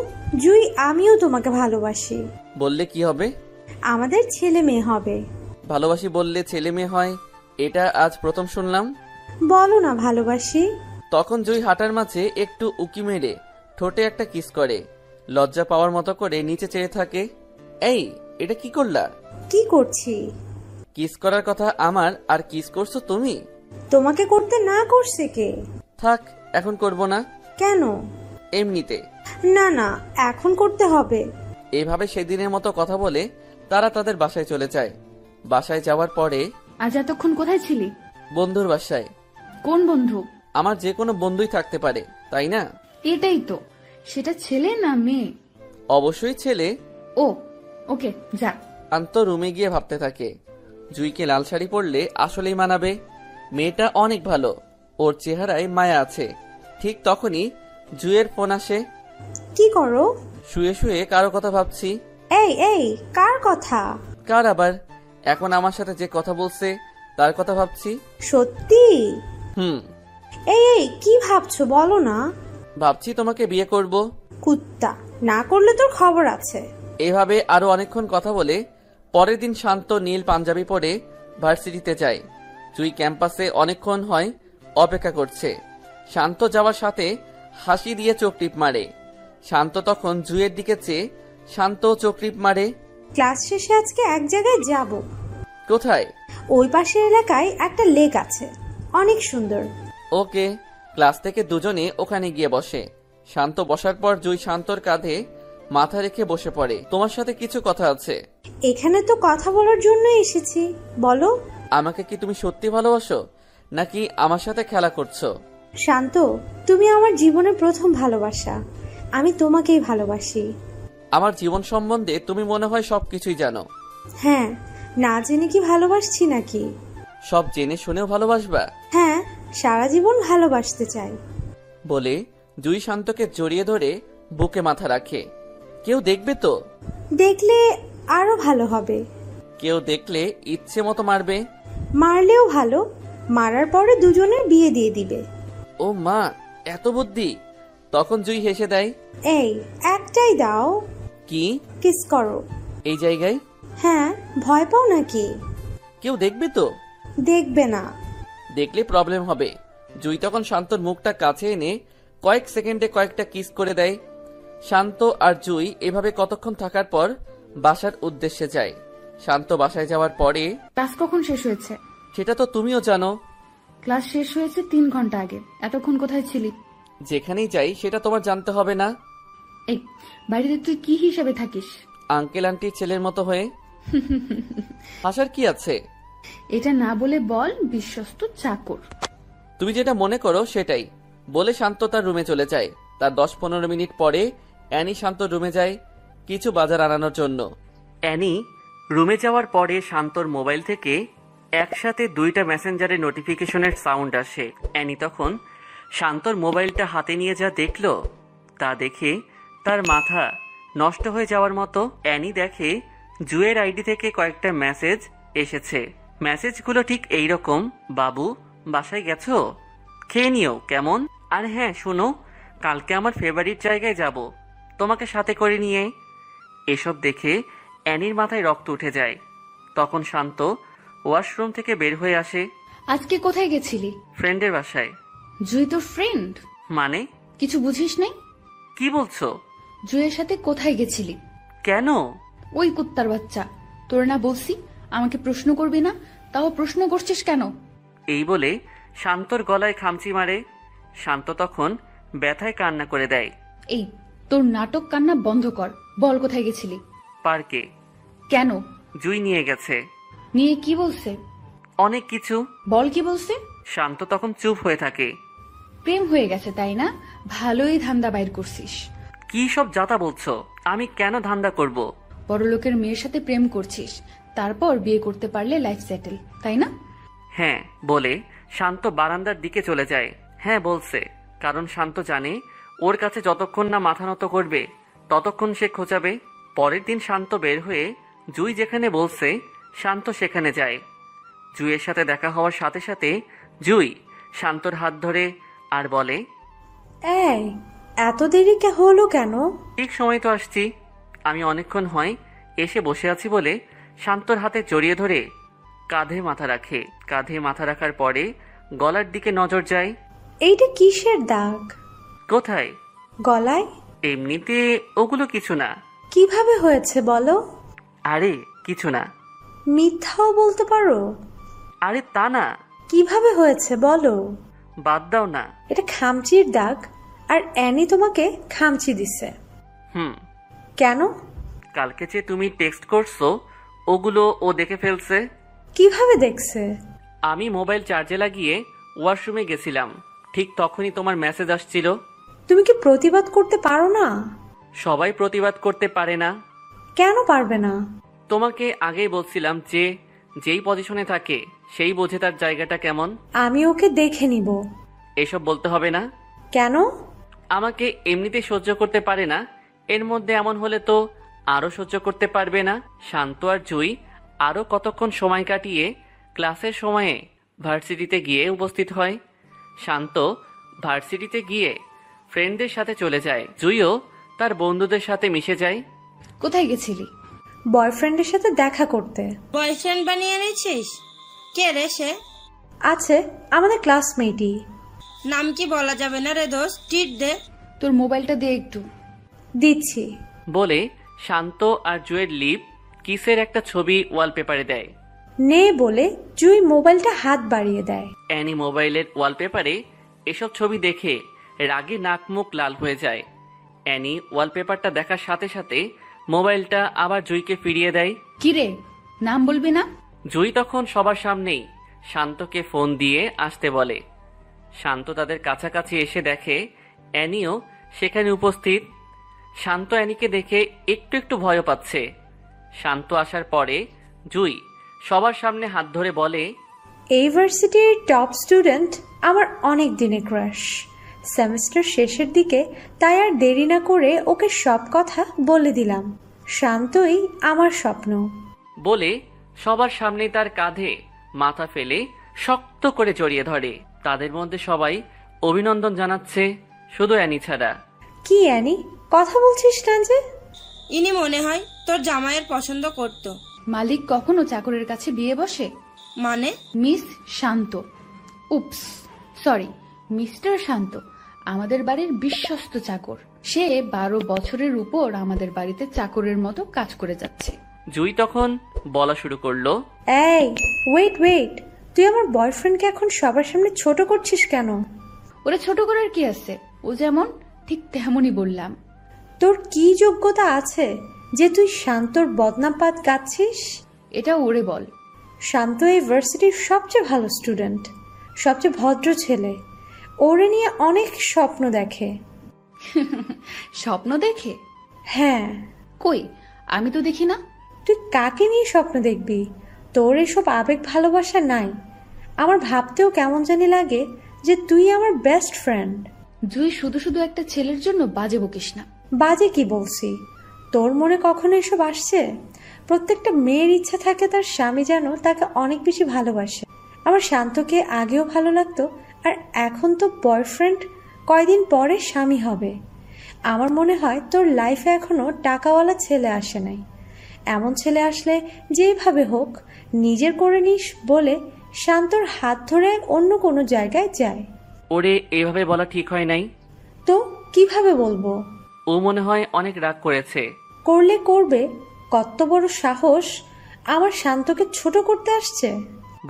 জুই আমিও তোমাকে ভালোবাসি। বললে কি হবে? আমাদের ছেলে মেয়ে হবে। ভালোবাসি বললে ছেলে মেয়ে হয়, এটা আজ প্রথম শুনলাম। বলো না ভালোবাসি। তখন জুই হাঁটার মাঝে একটু উকি মেরে ঠোঁটে একটা কিস করে লজ্জা পাওয়ার মতো করে নিচে চেয়ে থাকে। এই, এটা কি করলা? কি করছি? কিস করার কথা আমার, আর কিস করছো তুমি। তোমাকে করতে না করছে কে? থাক, এখন করব না। কেন? এমনিতে। না না, এখন করতে হবে। এভাবে সেদিনের মতো কথা বলে তারা তাদের বাসায় চলে যায়। বাসায় যাওয়ার পরে, আজ এতক্ষণ কোথায় ছিলি? বন্ধুর বাসায়। কোন বন্ধু? আমার যে কোনো বন্ধুই থাকতে পারে, তাই না? এটাই তো। সেটা ছেলে না মেয়ে? অবশ্যই ছেলে। ও ওকে, যা। শান্ত রুমে গিয়ে ভাবতে থাকে, জুইকে লাল শাড়ি পরলে আসলেই মানাবে। মেয়েটা অনেক ভালো, ওর চেহারায় মায়া আছে। ঠিক তখনই জুয়ের ফোন আসে। কি করো? শুয়ে শুয়ে কারো কথা ভাবছি। এই এই, কার কথা? কার আবার? এখন আমার সাথে যে কথা বলছে তার কথা ভাবছি। সত্যি? হুম। এই এই, কি ভাবছো বলো না। ভাবছি তোমাকে বিয়ে করব। কুত্তা, না করলে তোর খবর আছে। এভাবে আরো অনেকক্ষণ কথা বলে পরের দিন শান্ত নীল পাঞ্জাবি পরে ভার্সিটিতে যায়। জুই ক্যাম্পাসে অনেকক্ষণ হয় অপেক্ষা করছে। শান্ত যাওয়ার সাথে হাসি দিয়ে চোখ টিপ মারে। শান্ত তখন জুইয়ের দিকে চেয়ে শান্ত চোখ টিপ মারে। ক্লাস শেষে আজকে এক জায়গায় যাব। কোথায়? ওই পাশের এলাকায় একটা লেক আছে, অনেক সুন্দর। ওকে। ক্লাস থেকে দুজনে ওখানে গিয়ে বসে। শান্ত বসার পর জুই শান্তর কাঁধে মাথা রেখে বসে পড়ে। তোমার সাথে কিছু কথা আছে। এখানে তো কথা বলার জন্য এসেছি, বলো। আমাকে কি তুমি সত্যি ভালোবাসো, নাকি আমার সাথে খেলা করছো? শান্ত, তুমি আমার জীবনের প্রথম ভালোবাসা। আমি তোমাকেই ভালোবাসি। আমার জীবন সম্বন্ধে তুমি মনে হয় সবকিছুই জানো। হ্যাঁ, না জেনে কি ভালোবাসছি নাকি? সব জেনে শুনেও ভালোবাসবা? হ্যাঁ, সারা জীবন ভালোবাসতে চাই। বলে জুই শান্তকে জড়িয়ে ধরে বুকে মাথা রাখে। কেউ দেখবে তো? দেখলে আরো ভালো হবে। কেউ দেখলে ইচ্ছে মতো মারবে। মারলেও ভালো, মারার পরে দুজনের বিয়ে দিয়ে দিবে। ও মা, এত বুদ্ধি! তখন জুই হেসে দেয়। এই একটাই দাও। কি? কিস করো। এই জায়গায়? হ্যাঁ, ভয় পাও নাকি? কেউ দেখবে তো? দেখবে না। দেখলে প্রবলেম হবে। জুই তখন শান্তর মুখটা কাছে এনে কয়েক সেকেন্ডে কয়েকটা কিস করে দেয়। শান্ত আর জুই এভাবে কতক্ষণ থাকার পর বাসার উদ্দেশ্যে যায়। শান্ত বাসায় যাওয়ার পরে, ক্লাস কখন শেষ হয়েছে? সেটা তো তুমিও জানো। ক্লাস শেষ হয়েছে 3 ঘন্টা আগে। এতক্ষণ কোথায় ছিলি? যেখানেই যাই সেটা তোমার জানতে হবে না? এই বাড়িতে তুই কি হিসাবে থাকিস? আঙ্কেল আন্টির ছেলের মতো হয়ে। হাসার কি আছে? এটা না বলে বল বিশ্বস্ত চাকর। তুমি যেটা মনে করো সেটাই বলে শান্ত তার রুমে চলে যায়। তার 10-15 মিনিট পরে অ্যানি শান্ত রুমে যায় কিছু বাজার আনানোর জন্য। অ্যানি রুমে যাওয়ার পরে শান্তর মোবাইল থেকে একসাথে 2টা মেসেঞ্জারের নোটিফিকেশনের সাউন্ড আসে। অ্যানি তখন শান্তর মোবাইলটা হাতে নিয়ে যা দেখলো তা দেখে তার মাথা নষ্ট হয়ে যাওয়ার মতো। অ্যানি দেখে জুয়ের আইডি থেকে কয়েকটা মেসেজ এসেছে। মেসেজগুলো ঠিক এইরকম: বাবু বাসায় গেছো? খেয়ে নিও কেমন? আর হ্যাঁ শোনো, কালকে আমার ফেভারিট জায়গায় যাব, তোমাকে সাথে করে নিয়ে। এসব দেখে অ্যানির মাথায় রক্ত উঠে যায়। তখন শান্ত ওয়াশরুম থেকে বের হয়ে আসে। আজকে কোথায় গেছিলি? ফ্রেন্ডের বাসায়। জুই তোর ফ্রেন্ড? মানে? কিছু বুঝিস নাই? কি বলছো? জুইয়ের সাথে কোথায় গেছিলি? কেন? ওই কুত্তার বাচ্চা, তোর না বলছি আমাকে প্রশ্ন করবি না, তাও প্রশ্ন করছিস কেন? এই বলে শান্তর গলায় খামচি মারে। শান্ত তখন ব্যথায় কান্না করে দেয়। এই তোর নাটক কান্না বন্ধ কর, বল কোথায় গেছিলি? পার্কে। কেন? জুই নিয়ে গেছে। নিয়ে কি বলছে? অনেক কিছু। বল কি বলছে? শান্ত তখন চুপ হয়ে থাকে। প্রেম হয়ে গেছে তাই না? ভালোই ধান্দা বাইর করছিস। কি সব যাতা বলছো? আমি কেন ধান্দা করব? বড়লোকের মেয়ের সাথে প্রেম করছিস, তারপর বিয়ে করতে পারলে লাইফ সেটেল, তাই না? হ্যাঁ বলে শান্ত বারান্দার দিকে চলে যায়। হ্যাঁ বলছে, কারণ শান্ত জানে ওর কাছে যতক্ষণ না মাথা নত করবে ততক্ষণ সে খোঁচাবে। পরের দিন শান্ত বের হয়ে জুই যেখানে বলছে শান্ত সেখানে যায়। জুইয়ের সাথে দেখা হওয়ার সাথে সাথে জুই শান্তর হাত ধরে আর বলে, এই এত দেরি হলো কেন? ঠিক সময় তো আসছি। আমি অনেকক্ষণ হয় এসে বসে আছি বলে শান্তর হাতে জড়িয়ে ধরে কাঁধে মাথা রাখে। কাঁধে মাথা রাখার পরে গলার দিকে নজর যায়। এইটা কিসের দাগ? কোথায়? গলায়। এমনিতে ওগুলো কিছু না। কিভাবে হয়েছে বলো? আরে কিছু না। মিথ্যাও বলতে পারো? আরে তা না। কিভাবে হয়েছে বলো? বাদ দাও না। এটা খামচির দাগ, আর অ্যানি তোমাকে খামচি দিছে। কেন? কালকে যে তুমি টেক্সট করছো ওগুলো ও দেখে ফেলছে। কিভাবে দেখছে? আমি মোবাইল চার্জে লাগিয়ে ওয়াশরুমে গেছিলাম, ঠিক তখনই তোমার মেসেজ আসছিল। তুমি কি প্রতিবাদ করতে পারো না? সবাই প্রতিবাদ করতে পারে না। কেন পারবে না? তোমাকে আগেই বলছিলাম যে যেই পজিশনে থাকে সেই বোঝে তার জায়গাটা কেমন। আমি ওকে দেখে নিব। এসব বলতে হবে না। কেন? আমাকে এমনিতে সহ্য করতে পারে না, এর মধ্যে এমন হলে তো আরো সহ্য করতে পারবে না। শান্ত আর জুই আরো কতক্ষণ সময় কাটিয়ে ক্লাসের সময়ে ভার্সিটিতে গিয়ে উপস্থিত হয়। শান্ত ভার্সিটিতে গিয়ে ফ্রেন্ডদের সাথে চলে যায়। জুইও তার বন্ধুদের সাথে মিশে যায়। কোথায় গেছিলি? বয়ফ্রেন্ডের সাথে দেখা করতে। বয়ফ্রেন্ড বানিয়ে নিয়েছিস? কে রে সে? আছে, আমাদের ক্লাসমেটই। নাম কি বলা যাবে না রে দোস্ত, টিট দে। তোর মোবাইলটা দে একটু। দিচ্ছি। বলে শান্ত আর জুয়ের লিপ কিসের একটা ছবি ওয়ালপেপারে দেয়। নে বলে জুই মোবাইলটা হাত বাড়িয়ে দেয়। অ্যানি মোবাইলের ওয়ালপেপারে এসব ছবি দেখে রাগে নাক মুখ লাল হয়ে যায়। অ্যানি ওয়ালপেপারটা দেখার সাথে সাথে মোবাইলটা আবার জুইকে ফিরিয়ে দেয়। কিরে, নাম বলবি না? জুই তখন সবার সামনেই শান্তকে ফোন দিয়ে আসতে বলে। শান্ত তাদের কাছাকাছি এসে দেখে অ্যানিও সেখানে উপস্থিত। শান্ত অ্যানিকে দেখে একটু একটু ভয় পাচ্ছে। শান্ত আসার পরে জুই সবার সামনে হাত ধরে বলে, এই ভার্সিটির টপ স্টুডেন্ট আমার অনেক দিনের ক্রাশ। সেমিস্টার শেষের দিকে, তাই আর দেরি না করে ওকে সব কথা বলে দিলাম। শান্তই আমার স্বপ্ন। বলে সবার সামনে তার কাঁধে মাথা ফেলে শক্ত করে জড়িয়ে ধরে। তাদের মধ্যে সবাই অভিনন্দন জানাচ্ছে, শুধু অ্যানি ছাড়া। কি অ্যানি, কথা বলছিস না যে? ইনি মনে হয় তোর জামাইয়ের পছন্দ করত। মালিক কখনো চাকরের কাছে বিয়ে বসে? মানে? মিস শান্ত, উপস সরি, মিস্টার শান্ত আমাদের বাড়ির বিশ্বস্ত চাকর। সে 12 বছরের উপর আমাদের বাড়িতে চাকরের মতো কাজ করে যাচ্ছে। জুই তখন বলা শুরু করলো, এই ওয়েট, তুই আমার বয়ফ্রেন্ডকে এখন সবার সামনে ছোট করছিস কেন? ওরা ছোট করার কি আছে? ও যেমন ঠিক তেমনই বললাম। তোর কি যোগ্যতা আছে যে তুই শান্তর বদনাপাত গাচ্ছিস? এটা ওরে বল। শান্ত এই ভার্সিটির সবচেয়ে ভালো স্টুডেন্ট, সবচেয়ে ভদ্র ছেলে। ওরে নিয়ে অনেক স্বপ্ন দেখে। স্বপ্ন দেখে? হ্যাঁ। কই, আমি তো দেখি না। তুই কাকে নিয়ে স্বপ্ন দেখবি? তোর এসব আবেগ ভালোবাসা নাই। আমার ভাবতেও কেমন জানি লাগে যে তুই আমার বেস্ট ফ্রেন্ড। জুই, শুধু শুধু একটা ছেলের জন্য বাজে বকিস না। বাজে কি বলছি? তোর মনে কখনো এসব আসছে? প্রত্যেকটা মেয়ের ইচ্ছা থাকে তার স্বামী যেন তাকে অনেক বেশি ভালোবাসে। আমার শান্তকে আগেও ভালো লাগতো, আর এখন তো বয়ফ্রেন্ড, কয়দিন পরে স্বামী হবে। আমার মনে হয় তোর লাইফে এখনো টাকাওয়ালা ছেলে আসে নাই। এমন ছেলে আসলে যেভাবে হোক নিজের করে নিস বলে শান্তর হাত ধরে অন্য কোনো জায়গায় যায়। ওরে এভাবে বলা ঠিক হয় নাই। তো কিভাবে বলবো? ও মনে হয় অনেক রাগ করেছে। করলে করবে, কত বড় সাহস আমার শান্তকে ছোট করতে আসছে।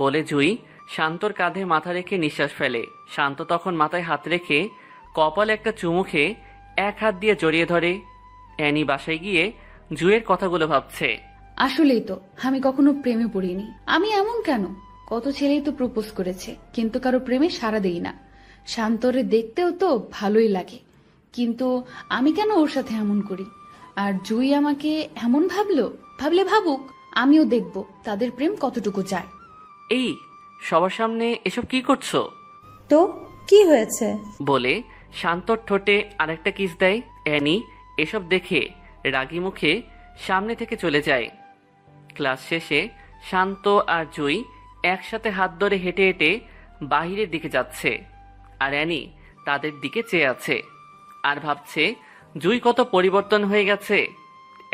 বলে জুই শান্তর কাঁধে মাথা রেখে নিঃশ্বাস ফেলে। শান্ত তখন মাথায় হাত রেখে কপালে একটা চুমু খেয়ে এক হাত দিয়ে জড়িয়ে ধরে। অ্যানি বাসায় গিয়ে জুইয়ের কথাগুলো ভাবছে। আসলেই তো আমি কখনো প্রেমে পড়িনি। আমি এমন কেন? কত ছেলেই তো প্রপোজ করেছে, কিন্তু কারো প্রেমে সাড়া দেই না। শান্তরে দেখতেও তো ভালোই লাগে, কিন্তু আমি কেন ওর সাথে এমন করি? আর জুই আমাকে এমন ভাবলে ভাবুক, আমিও দেখব তাদের প্রেম কতটুকু যায়। এই সবার সামনে এসব কি করছো? তো কি হয়েছে? বলে শান্তর ঠোঁটে আরেকটা কিস দেয়। অ্যানি এসব দেখে রাগী মুখে সামনে থেকে চলে যায়। ক্লাস শেষে শান্ত আর জুই একসাথে হাত ধরে হেঁটে হেঁটে বাহিরের দিকে যাচ্ছে, আর অ্যানি তাদের দিকে চেয়ে আছে আর ভাবছে জুই কত পরিবর্তন হয়ে গেছে।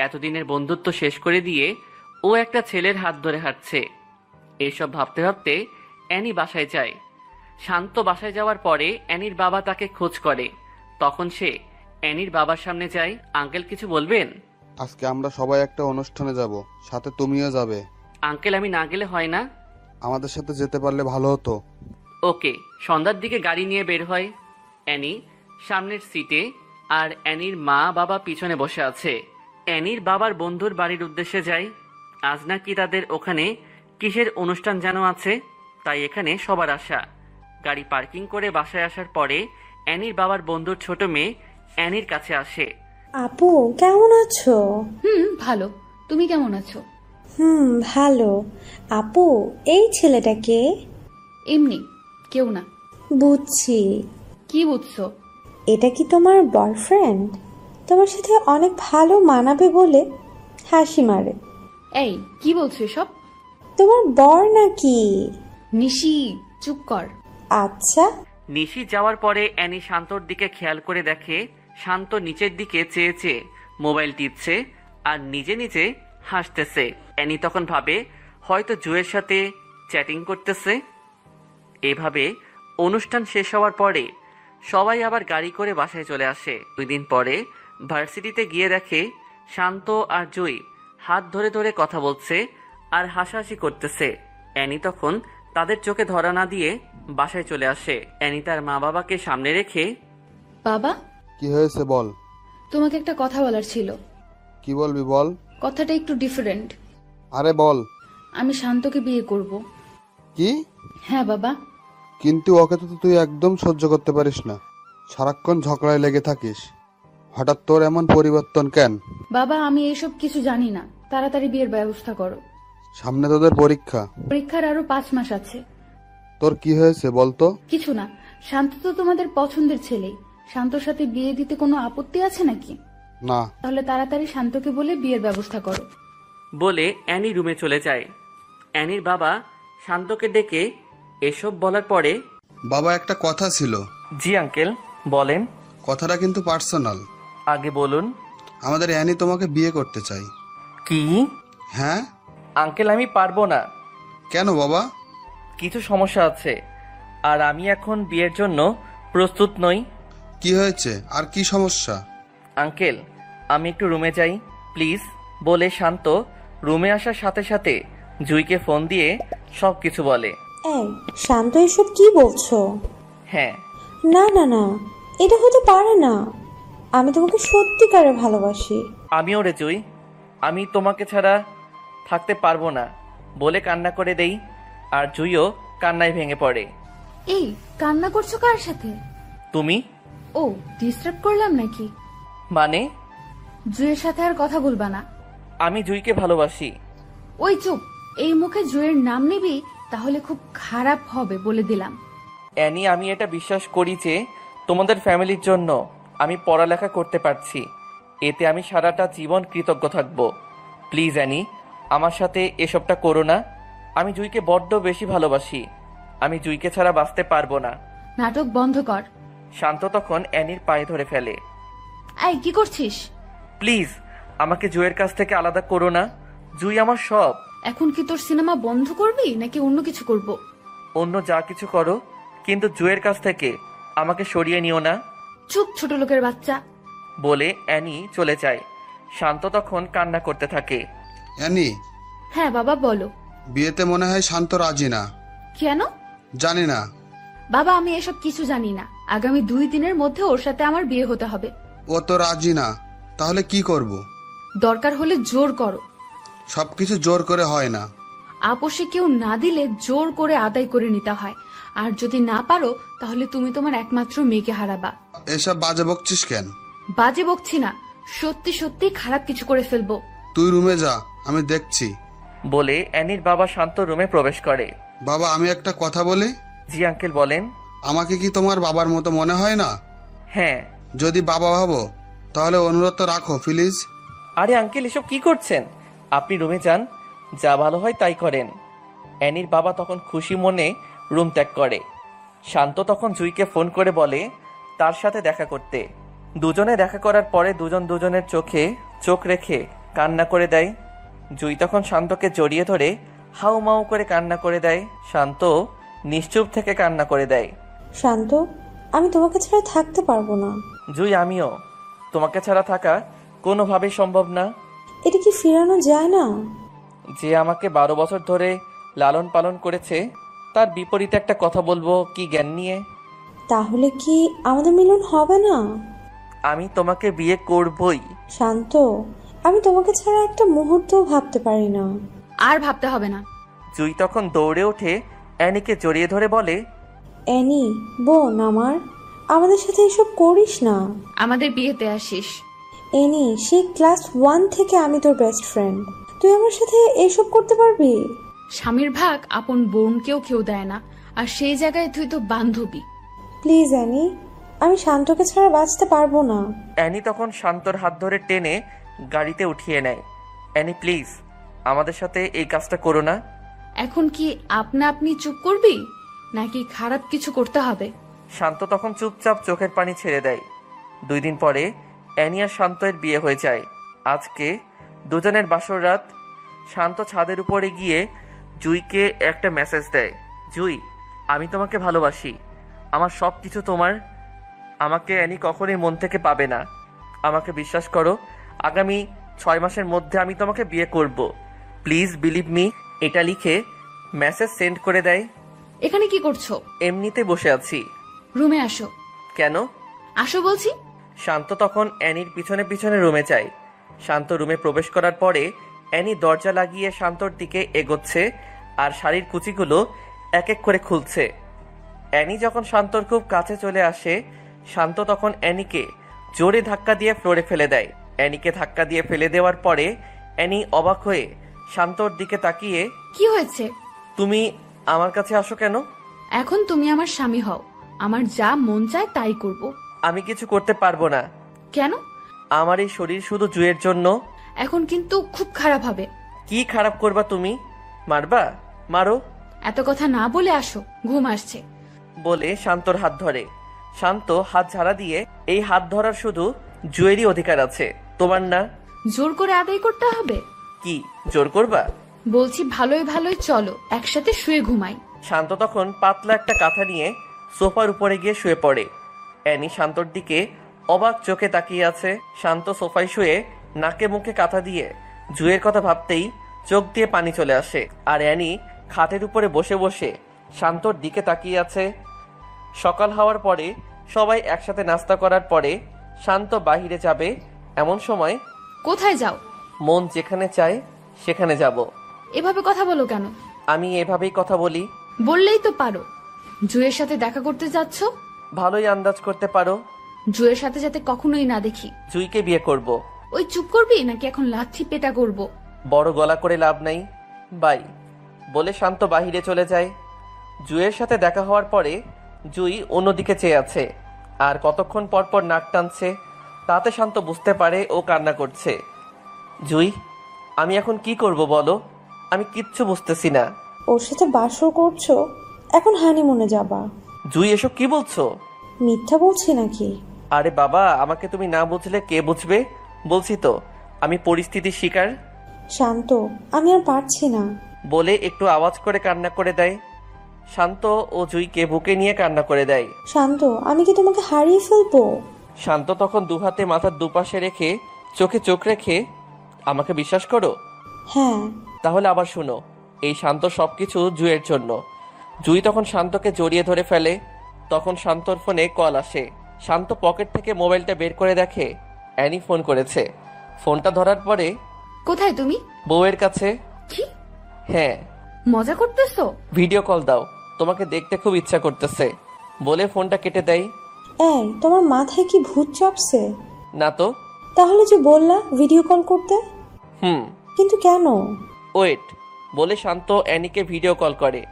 এতদিনের বন্ধুত্ব শেষ করে দিয়ে ও একটা ছেলের হাত ধরে হাঁটছে। এসব ভাবতে ভাবতে অ্যানি বাসায় যায়। শান্ত বাসায় যাওয়ার পরে অ্যানির বাবা তাকে খোঁজ করে। তখন সে অ্যানির বাবার সামনে যায়। আঙ্কেল কিছু বলবেন? আজকে আমরা সবাই একটা অনুষ্ঠানে যাব, সাথে তুমিও যাবে। আঙ্কেল আমি না গেলে হয় না? আমাদের সাথে যেতে পারলে ভালো হতো। ওকে। সন্ধ্যার দিকে গাড়ি নিয়ে বের হয়। অ্যানি সামনের সিটে আর অ্যানির মা বাবা পিছনে বসে আছে। অ্যানির বাবার বন্ধুর বাড়ির উদ্দেশ্যে যায়। আজ নাকি তাদের ওখানে কিসের অনুষ্ঠান যেন আছে, তাই এখানে সবার আসা। গাড়ি পার্কিং করে বাসায় আসার পরে অ্যানির বাবার বন্ধুর ছোট মেয়ে অ্যানির কাছে আসে। আপু কেমন আছো? ভালো, তুমি কেমন আছো? ভালো। আপু এই ছেলেটাকে? এমনি কেউ না। বুঝছি। কি বুঝছো? এটা কি তোমার বয়ফ্রেন্ড? তোমার সাথে অনেক ভালো মানাবে বলে হাসি মারে। এই কি বলছো এসব? তোমার বর নাকি? নিশি চুপ কর। আচ্ছা। নিশি যাওয়ার পরে অ্যানি শান্তর দিকে খেয়াল করে দেখে শান্ত নিচের দিকে চেয়ে চেয়ে মোবাইল টিপছে আর নিজে নিজে হাসতেছে। অ্যানি তখন ভাবে হয়তো জুয়ের সাথে চ্যাটিং করতেছে। এভাবে অনুষ্ঠান শেষ হওয়ার পরে সবাই আবার গাড়ি করে বাসায় চলে আসে। 2 দিন পরে ভার্সিটিতে গিয়ে দেখে শান্ত আর জুই হাত ধরে ধরে কথা বলছে আর হাসাহাসি করতেছে। অ্যানি তখন তাদের চোখে ধরা না দিয়ে বাসায় চলে আসে। অ্যানি তার মা বাবাকে সামনে রেখে, বাবা কি হয়েছে বল। তোমাকে একটা কথা বলার ছিল। কি বলবি বল। কথাটা একটু ডিফারেন্ট। আরে বল। আমি শান্তকে বিয়ে করব। কি? হ্যাঁ বাবা। কিন্তু ওকে তো তুই একদম সহ্য করতে পারিস না, সারাক্ষণ ঝগড়ায় লেগে থাকিস। হঠাৎ তোর এমন পরিবর্তন কেন? বাবা আমি এসব কিছু জানি না, তাড়াতাড়ি বিয়ের ব্যবস্থা করো। সামনে তোদের পরীক্ষা। পরীক্ষার আরো 5 মাস আছে। তোর কি হয়েছে বলতো? কিছু না, শান্ত তো তোমাদের পছন্দের ছেলেই। শান্তর সাথে বিয়ে দিতে কোনো আপত্তি আছে নাকি? না। তাহলে তাড়াতাড়ি শান্তকে বলে বিয়ের ব্যবস্থা করো। বলে অ্যানি রুমে চলে যায়। অ্যানির বাবা শান্তকে ডেকে এসব বলার পরে, বাবা একটা কথা ছিল। জি আঙ্কেল বলেন। কথাটা কিন্তু পার্সোনাল। আগে বলুন। আমাদের অ্যানি তোমাকে বিয়ে করতে চাই। কি? হ্যাঁ। আঙ্কেল আমি পারবো না। কেন বাবা? কিছু সমস্যা আছে, আর আমি এখন বিয়ের জন্য প্রস্তুত নই। কি হয়েছে, আর কি সমস্যা? আঙ্কেল আমি একটু রুমে যাই প্লিজ, বলে শান্ত রুমে আসার সাথে সাথে জুইকে ফোন দিয়ে সব কিছু বলে। এই শান্ত, এসব কি বলছো? হ্যাঁ। না না না, এটা হতে পারে না। আমি তোমাকে সত্যিকারে ভালোবাসি। আমিও রে জুই, আমি তোমাকে ছাড়া থাকতে পারবো না বলে কান্না করে দেই, আর জুইও কান্নায় ভেঙে পড়ে। এই কান্না করছো কার সাথে? তুমি? ও, ডিস্টার্ব করলাম নাকি? মানে? জুয়ের সাথে আর কথা বলবা না। আমি জুইকে ভালোবাসি। ওই চুপ, এই মুখে জুয়ের নাম নিবি তাহলে খুব খারাপ হবে বলে দিলাম। অ্যানি আমি এটা বিশ্বাস করি যে তোমাদের ফ্যামিলির জন্য আমি পড়ালেখা করতে পারছি, এতে আমি সারাটা জীবন কৃতজ্ঞ থাকবো। প্লিজ অ্যানি আমার সাথে এসবটা করো না। আমি জুইকে বড্ড বেশি ভালোবাসি, আমি জুইকে ছাড়া বাঁচতে পারবো না। নাটক বন্ধ কর। শান্ত তখন অ্যানির পায়ে ধরে ফেলে। এই কি করছিস? প্লিজ আমাকে জুইয়ের কাছ থেকে আলাদা করো না, জুই আমার সব। এখন কি তোর সিনেমা বন্ধ করবি নাকি অন্য কিছু করব? অন্য যা কিছু করো, কিন্তু জুইয়ের কাছ থেকে আমাকে সরিয়ে নিও না। চুপ ছোট লোকের বাচ্চা, বলে অ্যানি চলে যায়। শান্ত তখন কান্না করতে থাকে। অ্যানি, হ্যাঁ বাবা বলো। বিয়েতে মনে হয় শান্ত রাজি না। কেন? জানি না বাবা, আমি এসব কিছু জানি না। আগামী 2 দিনের মধ্যে ওর সাথে আমার বিয়ে হতে হবে। ও তো রাজি না, তাহলে কি করব? দরকার হলে জোর করো। সবকিছু জোর করে হয় না। আপোষে কেউ না দিলে জোর করে আদায় করে নিতে হয়, আর যদি না পারো তাহলে তুমি তোমার একমাত্র মেয়েকে হারাবা। এসব বাজে বকছিস কেন? বাজে বকছি না, সত্যি সত্যি খারাপ কিছু করে ফেলবো। তুই রুমে যা, আমি দেখছি। বলে অ্যানির বাবা শান্ত রুমে প্রবেশ করে। বাবা আমি একটা কথা বলি। জি আঙ্কেল বলেন। আমাকে কি তোমার বাবার মতো মনে হয় না? হ্যাঁ। যদি বাবা ভাবো তাহলে অনুরোধ রাখো প্লিজ। আরে আঙ্কেল এসব কি করছেন? আপনি রুমে যান, যা ভালো হয় তাই করেন। অ্যানির বাবা তখন খুশি মনে রুম ত্যাগ করে। শান্ত তখন জুইকে ফোন করে বলে তার সাথে দেখা করতে। দুজনে দেখা করার পরে দুজন দুজনের চোখে চোখ রেখে কান্না করে দেয়। জুই তখন শান্তকে জড়িয়ে ধরে হাউমাউ করে কান্না করে দেয়। শান্ত নিশ্চুপ থেকে কান্না করে দেয়। শান্ত, আমি তোমাকে ছাড়া থাকতে পারবো না। জুই আমিও, তোমাকে ছাড়া থাকা কোনোভাবেই সম্ভব না। এটা কি ফেরানো যায় না? যে আমাকে 12 বছর ধরে লালন পালন করেছে তার বিপরীতে একটা কথা বলবো কি জ্ঞান নিয়ে? তাহলে কি আমাদের মিলন হবে না? আমি তোমাকে বিয়ে করবই। শান্ত, আমি তোমাকে ছাড়া একটা মুহূর্তও ভাবতে পারি না। আর ভাবতে হবে না। জুই তখন দৌড়ে ওঠে অ্যানিকে জড়িয়ে ধরে বলে, অ্যানি বোন আমার, আমাদের সাথে এসব করিস না। আমাদের বিয়েতে আসিস। অ্যানি, সেই ক্লাস 1 থেকে আমি তোর বেস্ট ফ্রেন্ড, তুই আমার সাথে এসব করতে পারবি? স্বামীর ভাগ আপন বোনকেও কেউ দেয় না, আর সেই জায়গায় তুই তো বান্ধবী। প্লিজ অ্যানি, আমি শান্তকে ছাড়া বাঁচতে পারবো না। অ্যানি তখন শান্তর হাত ধরে টেনে গাড়িতে উঠিয়ে নেয়। অ্যানি প্লিজ আমাদের সাথে এই কাজটা করো না। এখন কি আপনা আপনি চুপ করবি নাকি খারাপ কিছু করতে হবে? শান্ত তখন চুপচাপ চোখের পানি ছেড়ে দেয়। 2 দিন পরে অ্যানি আর শান্তের বিয়ে হয়ে যায়। আজকে দুজনের বাসর রাত। শান্ত ছাদের উপরে গিয়ে জুইকে একটা মেসেজ দেয়। জুই, আমি তোমাকে ভালোবাসি, আমার সব কিছু তোমার। আমাকে অ্যানি কখনোই মন থেকে পাবে না, আমাকে বিশ্বাস করো। আগামী 6 মাসের মধ্যে আমি তোমাকে বিয়ে করব, প্লিজ বিলিভ মি। এটা লিখে মেসেজ সেন্ড করে দেয়। এখানে কি করছো? এমনিতে বসে আছি। রুমে আসো। কেন? আসো বলছি। শান্ত তখন অ্যানির পিছনে পিছনে রুমে যায়। শান্ত রুমে প্রবেশ করার পরে অ্যানি দরজা লাগিয়ে শান্তর দিকে এগোচ্ছে আর শাড়ির কুচিগুলো এক এক করে খুলছে। অ্যানি যখন শান্তর খুব কাছে চলে আসে, শান্ত তখন অ্যানিকে জোরে ধাক্কা দিয়ে ফ্লোরে ফেলে দেয়। অ্যানিকে ধাক্কা দিয়ে ফেলে দেওয়ার পরে অ্যানি অবাক হয়ে শান্তর দিকে তাকিয়ে, কি হয়েছে? তুমি আমার কাছে আসো কেন? এখন তুমি আমার স্বামী হও, আমার যা মন চায় তাই করব। আমি কিছু করতে পারবো না। কেন? আমার এই শরীর শুধু জুয়ের জন্য। এখন কিন্তু খুব খারাপ হবে। কি খারাপ করবা তুমি? মারবা? মারো। এত কথা না বলে আসো, ঘুম আসছে। বলে শান্তর হাত ধরে। শান্ত হাত ঝাড়া দিয়ে, এই হাত ধরার শুধু জুয়েরই অধিকার আছে, তোমার না। জোর করে আদায় করতে হবে? কি জোর করবা? বলছি ভালোই ভালোই চলো একসাথে শুয়ে ঘুমাই। শান্ত তখন পাতলা একটা কাঁথা নিয়ে সোফার উপরে গিয়ে শুয়ে পড়ে। অ্যানি শান্তর দিকে অবাক চোখে তাকিয়ে আছে। শান্ত সোফায় শুয়ে নাকে মুখে কাঁথা দিয়ে জুয়ের কথা ভাবতেই চোখ দিয়ে পানি চলে আসে। আর অ্যানি খাটের উপরে বসে বসে শান্তর দিকে তাকিয়ে আছে। সকাল হওয়ার পরে সবাই একসাথে নাস্তা করার পরে শান্ত বাহিরে যাবে। এমন সময়, কোথায় যাও? মন যেখানে চায় সেখানে যাব। এভাবে কথা বলো কেন? আমি এভাবেই কথা বলি। বললেই তো পারো। জুয়ের সাথে দেখা করতে যাচ্ছ? ভালোই আন্দাজ করতে পারো। জুয়ের সাথে যাতে কখনোই না দেখি। জুইকে বিয়ে করব। ওই চুপ করবি নাকি এখন লাথি পেটা করব? বড় গলা করে লাভ নাই, বাই। বলে শান্ত বাহিরে চলে যায়। জুয়ের সাথে দেখা হওয়ার পরে জুই অন্যদিকে চেয়ে আছে আর কতক্ষণ পর পর নাক টানছে। তাতে শান্ত বুঝতে পারে ও কান্না করছে। জুই, আমি এখন কি করব বলো? আমি কিচ্ছু বুঝতেছি না। ওর সাথে বাসর করছো, এখন হানিমুনে যাবা। জুই, এসব কি বলছো? মিথ্যা বলছি নাকি? আরে বাবা, আমাকে তুমি না বুঝলে কে বুঝবে? বলছি তো আমি পরিস্থিতির শিকার। শান্ত, আমি আর পারছি না। বলে একটু আওয়াজ করে কান্না করে দেয়। শান্ত ও জুইকে বুকে নিয়ে কান্না করে দেয়। শান্ত, আমি কি তোমাকে হারিয়ে ফেলবো? শান্ত তখন দুহাতে মাথার দুপাশে রেখে চোখে চোখ রেখে, আমাকে বিশ্বাস করো? হ্যাঁ। তাহলে আবার শুনো, এই শান্ত সবকিছু জুয়ের জন্য। জুই তখন শান্তকে জড়িয়ে ধরে ফেলে। তখন শান্তর ফোনে কল আসে। শান্ত পকেট থেকে মোবাইলটা বের করে দেখে অ্যানি ফোন করেছে। ফোনটা ধরার পরে, কোথায় তুমি? বউয়ের কাছে। কি? হ্যাঁ। মজা করতেছো? ভিডিও কল দাও, তোমাকে দেখতে খুব ইচ্ছা করতেছে। বলে ফোনটা কেটে দেয়। এই, তোমার মাথায় কি ভূত চাপছে? না তো। তাহলে যে বললা ভিডিও কল করতে। কিন্তু কেন? ওয়েট। বলে শান্ত অ্যানিকে ভিডিও কল করে।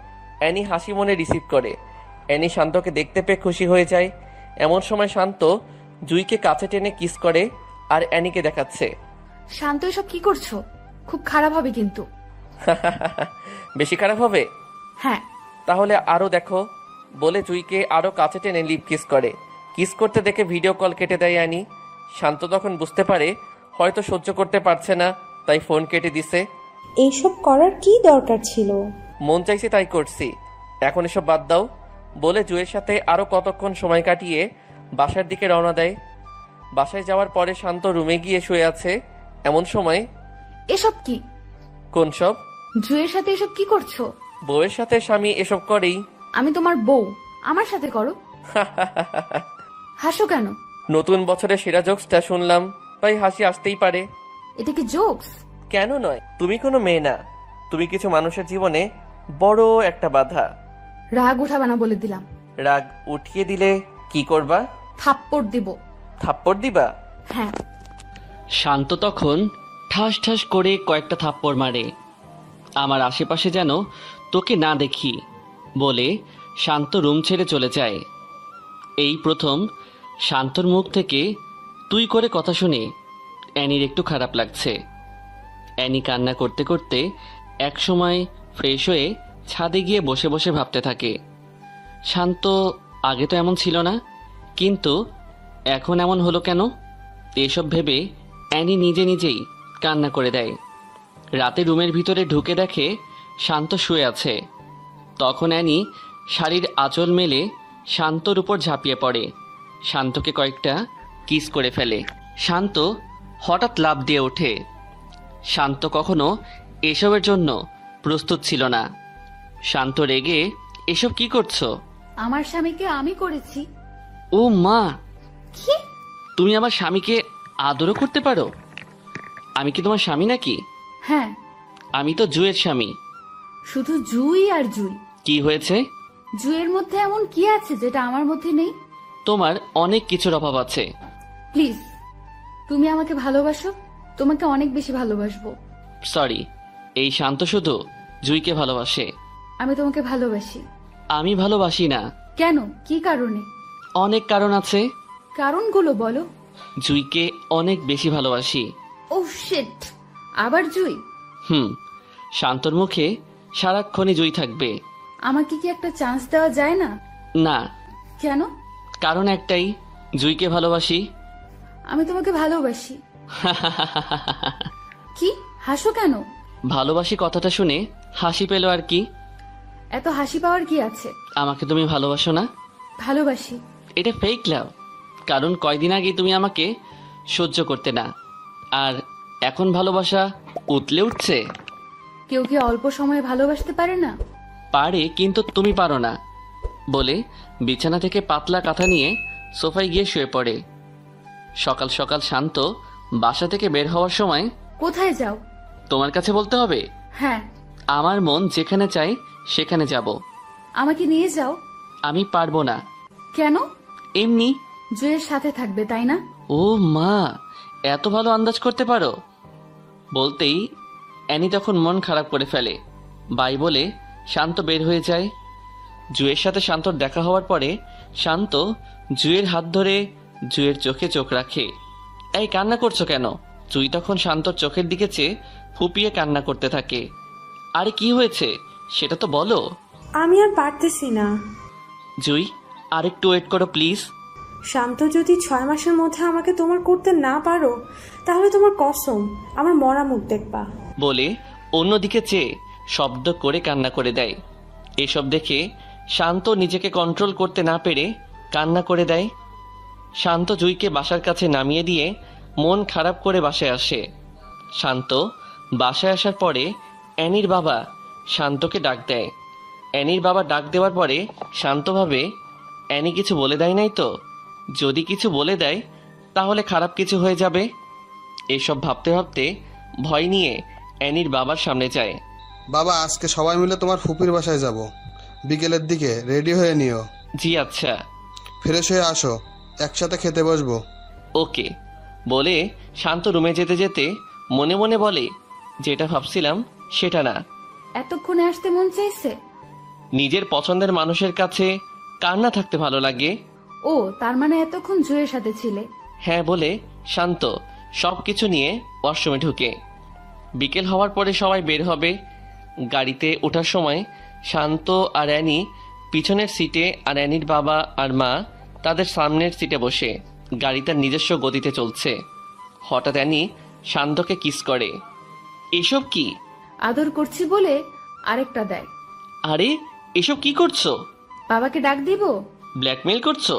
অ্যানি হাসি মনে রিসিভ করে। অ্যানি শান্তকে দেখতে পেয়ে খুশি হয়ে যায়। এমন সময় শান্ত জুইকে কাছে টেনে কিস করে আর অ্যানিকে দেখাচ্ছে। শান্ত, এসব কি করছো? খুব খারাপ হবে কিন্তু। বেশি খারাপ হবে? হ্যাঁ। তাহলে আরো দেখো। বলে জুইকে আরো কাছে টেনে লিপ কিস করে। কিস করতে দেখে ভিডিও কল কেটে দেয় অ্যানি। শান্ত তখন বুঝতে পারে হয়তো সহ্য করতে পারছে না, তাই ফোন কেটে দিছে। এইসব করার কি দরকার ছিল? মন চাইছে তাই করছি, এখন এসব বাদ দাও। বলে জুয়ের সাথে আরো কতক্ষণ সময় কাটিয়ে বাসার দিকে রওনা দেয়। বাসায় যাওয়ার পরে শান্ত রুমে গিয়ে শুয়ে আছে। এমন সময়, এসব কি? কোন সব? জুয়ের সাথে এসব কি করছো? বউয়ের সাথে স্বামী এসব করেই। আমি তোমার বউ, আমার সাথে করো। হাসো কেন? নতুন বছরের সেরা জোকসটা শুনলাম, তাই হাসি আসতেই পারে। এটা কি জোকস? কেন নয়? তুমি কোনো মেয়ে না, তুমি কিছু মানুষের জীবনে বড় একটা বাধা। রাগ উঠাবা না বলে দিলাম। রাগ উঠিয়ে দিলে কি করবা? থাপ্পড় দিব। থাপ্পড় দিবা? হ্যাঁ। শান্ত তখন ঠাস ঠাস করে কয়েকটা থাপ্পড় মারে। আমার আশেপাশে যেন তোকে না দেখি বলে শান্ত রুম ছেড়ে চলে যায়। এই প্রথম শান্তর মুখ থেকে তুই করে কথা শুনে অ্যানির একটু খারাপ লাগছে। অ্যানি কান্না করতে করতে একসময় ফ্রেশ হয়ে ছাদে গিয়ে বসে বসে ভাবতে থাকে, শান্ত আগে তো এমন ছিল না, কিন্তু এখন এমন হলো কেন? এসব ভেবে অ্যানি নিজে নিজেই কান্না করে দেয়। রাতে রুমের ভিতরে ঢুকে দেখে শান্ত শুয়ে আছে। তখন অ্যানি শাড়ির আঁচল মেলে শান্তর উপর ঝাঁপিয়ে পড়ে, শান্তকে কয়েকটা কিস করে ফেলে। শান্ত হঠাৎ লাফ দিয়ে ওঠে। শান্ত কখনো এসবের জন্য প্রস্তুত ছিল না। শান্ত রেগে, এসব কি করছো? আমার স্বামীকে আমি করেছি। ও মা, কি? তুমি আমার স্বামীকে আদরও করতে পারো? আমি কি তোমার স্বামী নাকি? হ্যাঁ। আমি তো জুয়ের স্বামী। শুধু জুই আর জুই। কি হয়েছে? জুয়ের মধ্যে এমন কি আছে যেটা আমার মধ্যে নেই? তোমার অনেক কিছুর অভাব আছে। প্লিজ, তুমি আমাকে ভালোবাসো, তোমাকে অনেক বেশি ভালোবাসবো। সরি, এই শান্ত শুধু জুইকে ভালোবাসে। আমি তোমাকে ভালোবাসি। আমি ভালোবাসি না। কেন, কি কারণে? অনেক কারণ আছে। কারণগুলো বলো। জুইকে অনেক বেশি ভালোবাসি। ও শিট, আবার জুই? শান্তর মুখে সারাক্ষণই জুই থাকবে। আমাকে কি একটা চান্স দেওয়া যায় না? না। কেন? কারণ একটাই, জুইকে ভালোবাসি। আমি তোমাকে ভালোবাসি। কি হাসো কেন? ভালোবাসি কথাটা শুনে হাসি পেল আর কি। এত হাসি পাওয়ার কি আছে? আমাকে তুমি ভালোবাসো না? ভালোবাসি। এটা ফেক লাভ, কারণ কয়দিন আগে তুমি আমাকে সহ্য করতে না, আর এখন ভালোবাসা উতলে উঠছে। কেউ কি অল্প সময়ে ভালোবাসতে পারে না? পারে, কিন্তু তুমি পারো না। বলে বিছানা থেকে পাতলা কাঁথা নিয়ে সোফায় গিয়ে শুয়ে পড়ে। সকাল সকাল শান্ত বাসা থেকে বের হওয়ার সময়, কোথায় যাও? তোমার কাছে বলতে হবে? হ্যাঁ। আমার মন যেখানে চাই সেখানে যাব। আমাকে নিয়ে যাও। আমি পারবো না। কেন? এমনি। জুয়ের সাথে থাকবে তাই না? ও মা, এত ভালো আন্দাজ করতে পারো। বলতেই অ্যানি তখন মন খারাপ করে ফেলে। বাই বলে শান্ত বের হয়ে যায়। জুয়ের সাথে শান্তর দেখা হওয়ার পরে শান্ত জুয়ের হাত ধরে জুয়ের চোখে চোখ রাখে। এই কান্না করছো কেন? জুই তখন শান্তর চোখের দিকে চেয়ে ফুপিয়ে কান্না করতে থাকে। আরে কি হয়েছে সেটা তো বলো। আমি আর পারতেছি না। জুই, আরেকটু ওয়েট করো প্লিজ। শান্ত, যদি 6 মাসের মধ্যে আমাকে তোমার করতে না পারো, তাহলে তোমার কসম আমার মরা মুখ দেখবা। বলে অন্যদিকে চেয়ে শব্দ করে কান্না করে দেয়। এসব দেখে শান্ত নিজেকে কন্ট্রোল করতে না পেরে কান্না করে দেয়। শান্ত জুইকে বাসার কাছে নামিয়ে দিয়ে মন খারাপ করে বাসায় আসে। শান্ত বাসায় আসার পরে অ্যানির বাবা শান্তকে ডাক দেয়। অ্যানির বাবা ডাক দেওয়ার পরে শান্ত ভাবে, অ্যানি কিছু বলে দেয় নাই তো? যদি কিছু বলে দেয় তাহলে খারাপ কিছু হয়ে যাবে। এসব ভাবতে ভাবতে ভয় নিয়ে অ্যানির বাবার সামনে যায়। বাবা, আজকে সবাই মিলে তোমার ফুপির বাসায় যাব, বিকেলের দিকে রেডি হয়ে নিও। জি আচ্ছা। ফ্রেশ হয়ে আসো, একসাথে খেতে বসবো। ওকে। বলে শান্ত রুমে যেতে যেতে মনে মনে বলে, যেটা ভাবছিলাম সেটা না। এতক্ষণে আসতে মন চাইছে? নিজের পছন্দের মানুষের কাছে কার না থাকতে ভালো লাগে? ও, তার মানে এতক্ষণ জুয়ের সাথে ছিলে? হ্যাঁ বলে শান্ত সবকিছু নিয়ে ওয়াশরুমে ঢুকে। বিকেল হওয়ার পরে সবাই বের হবে। গাড়িতে ওঠার সময় শান্ত আর অ্যানি পিছনের সিটে, আর অ্যানির বাবা আর মা তাদের সামনের সিটে বসে। গাড়ি তার নিজস্ব গতিতে চলছে। হঠাৎ অ্যানি শান্তকে কিস করে। এসব কি? আদর করছি বলে আরেকটা দেয়। আরে এসব কি করছো? বাবাকে ডাক দিব? ব্ল্যাকমেল করছো?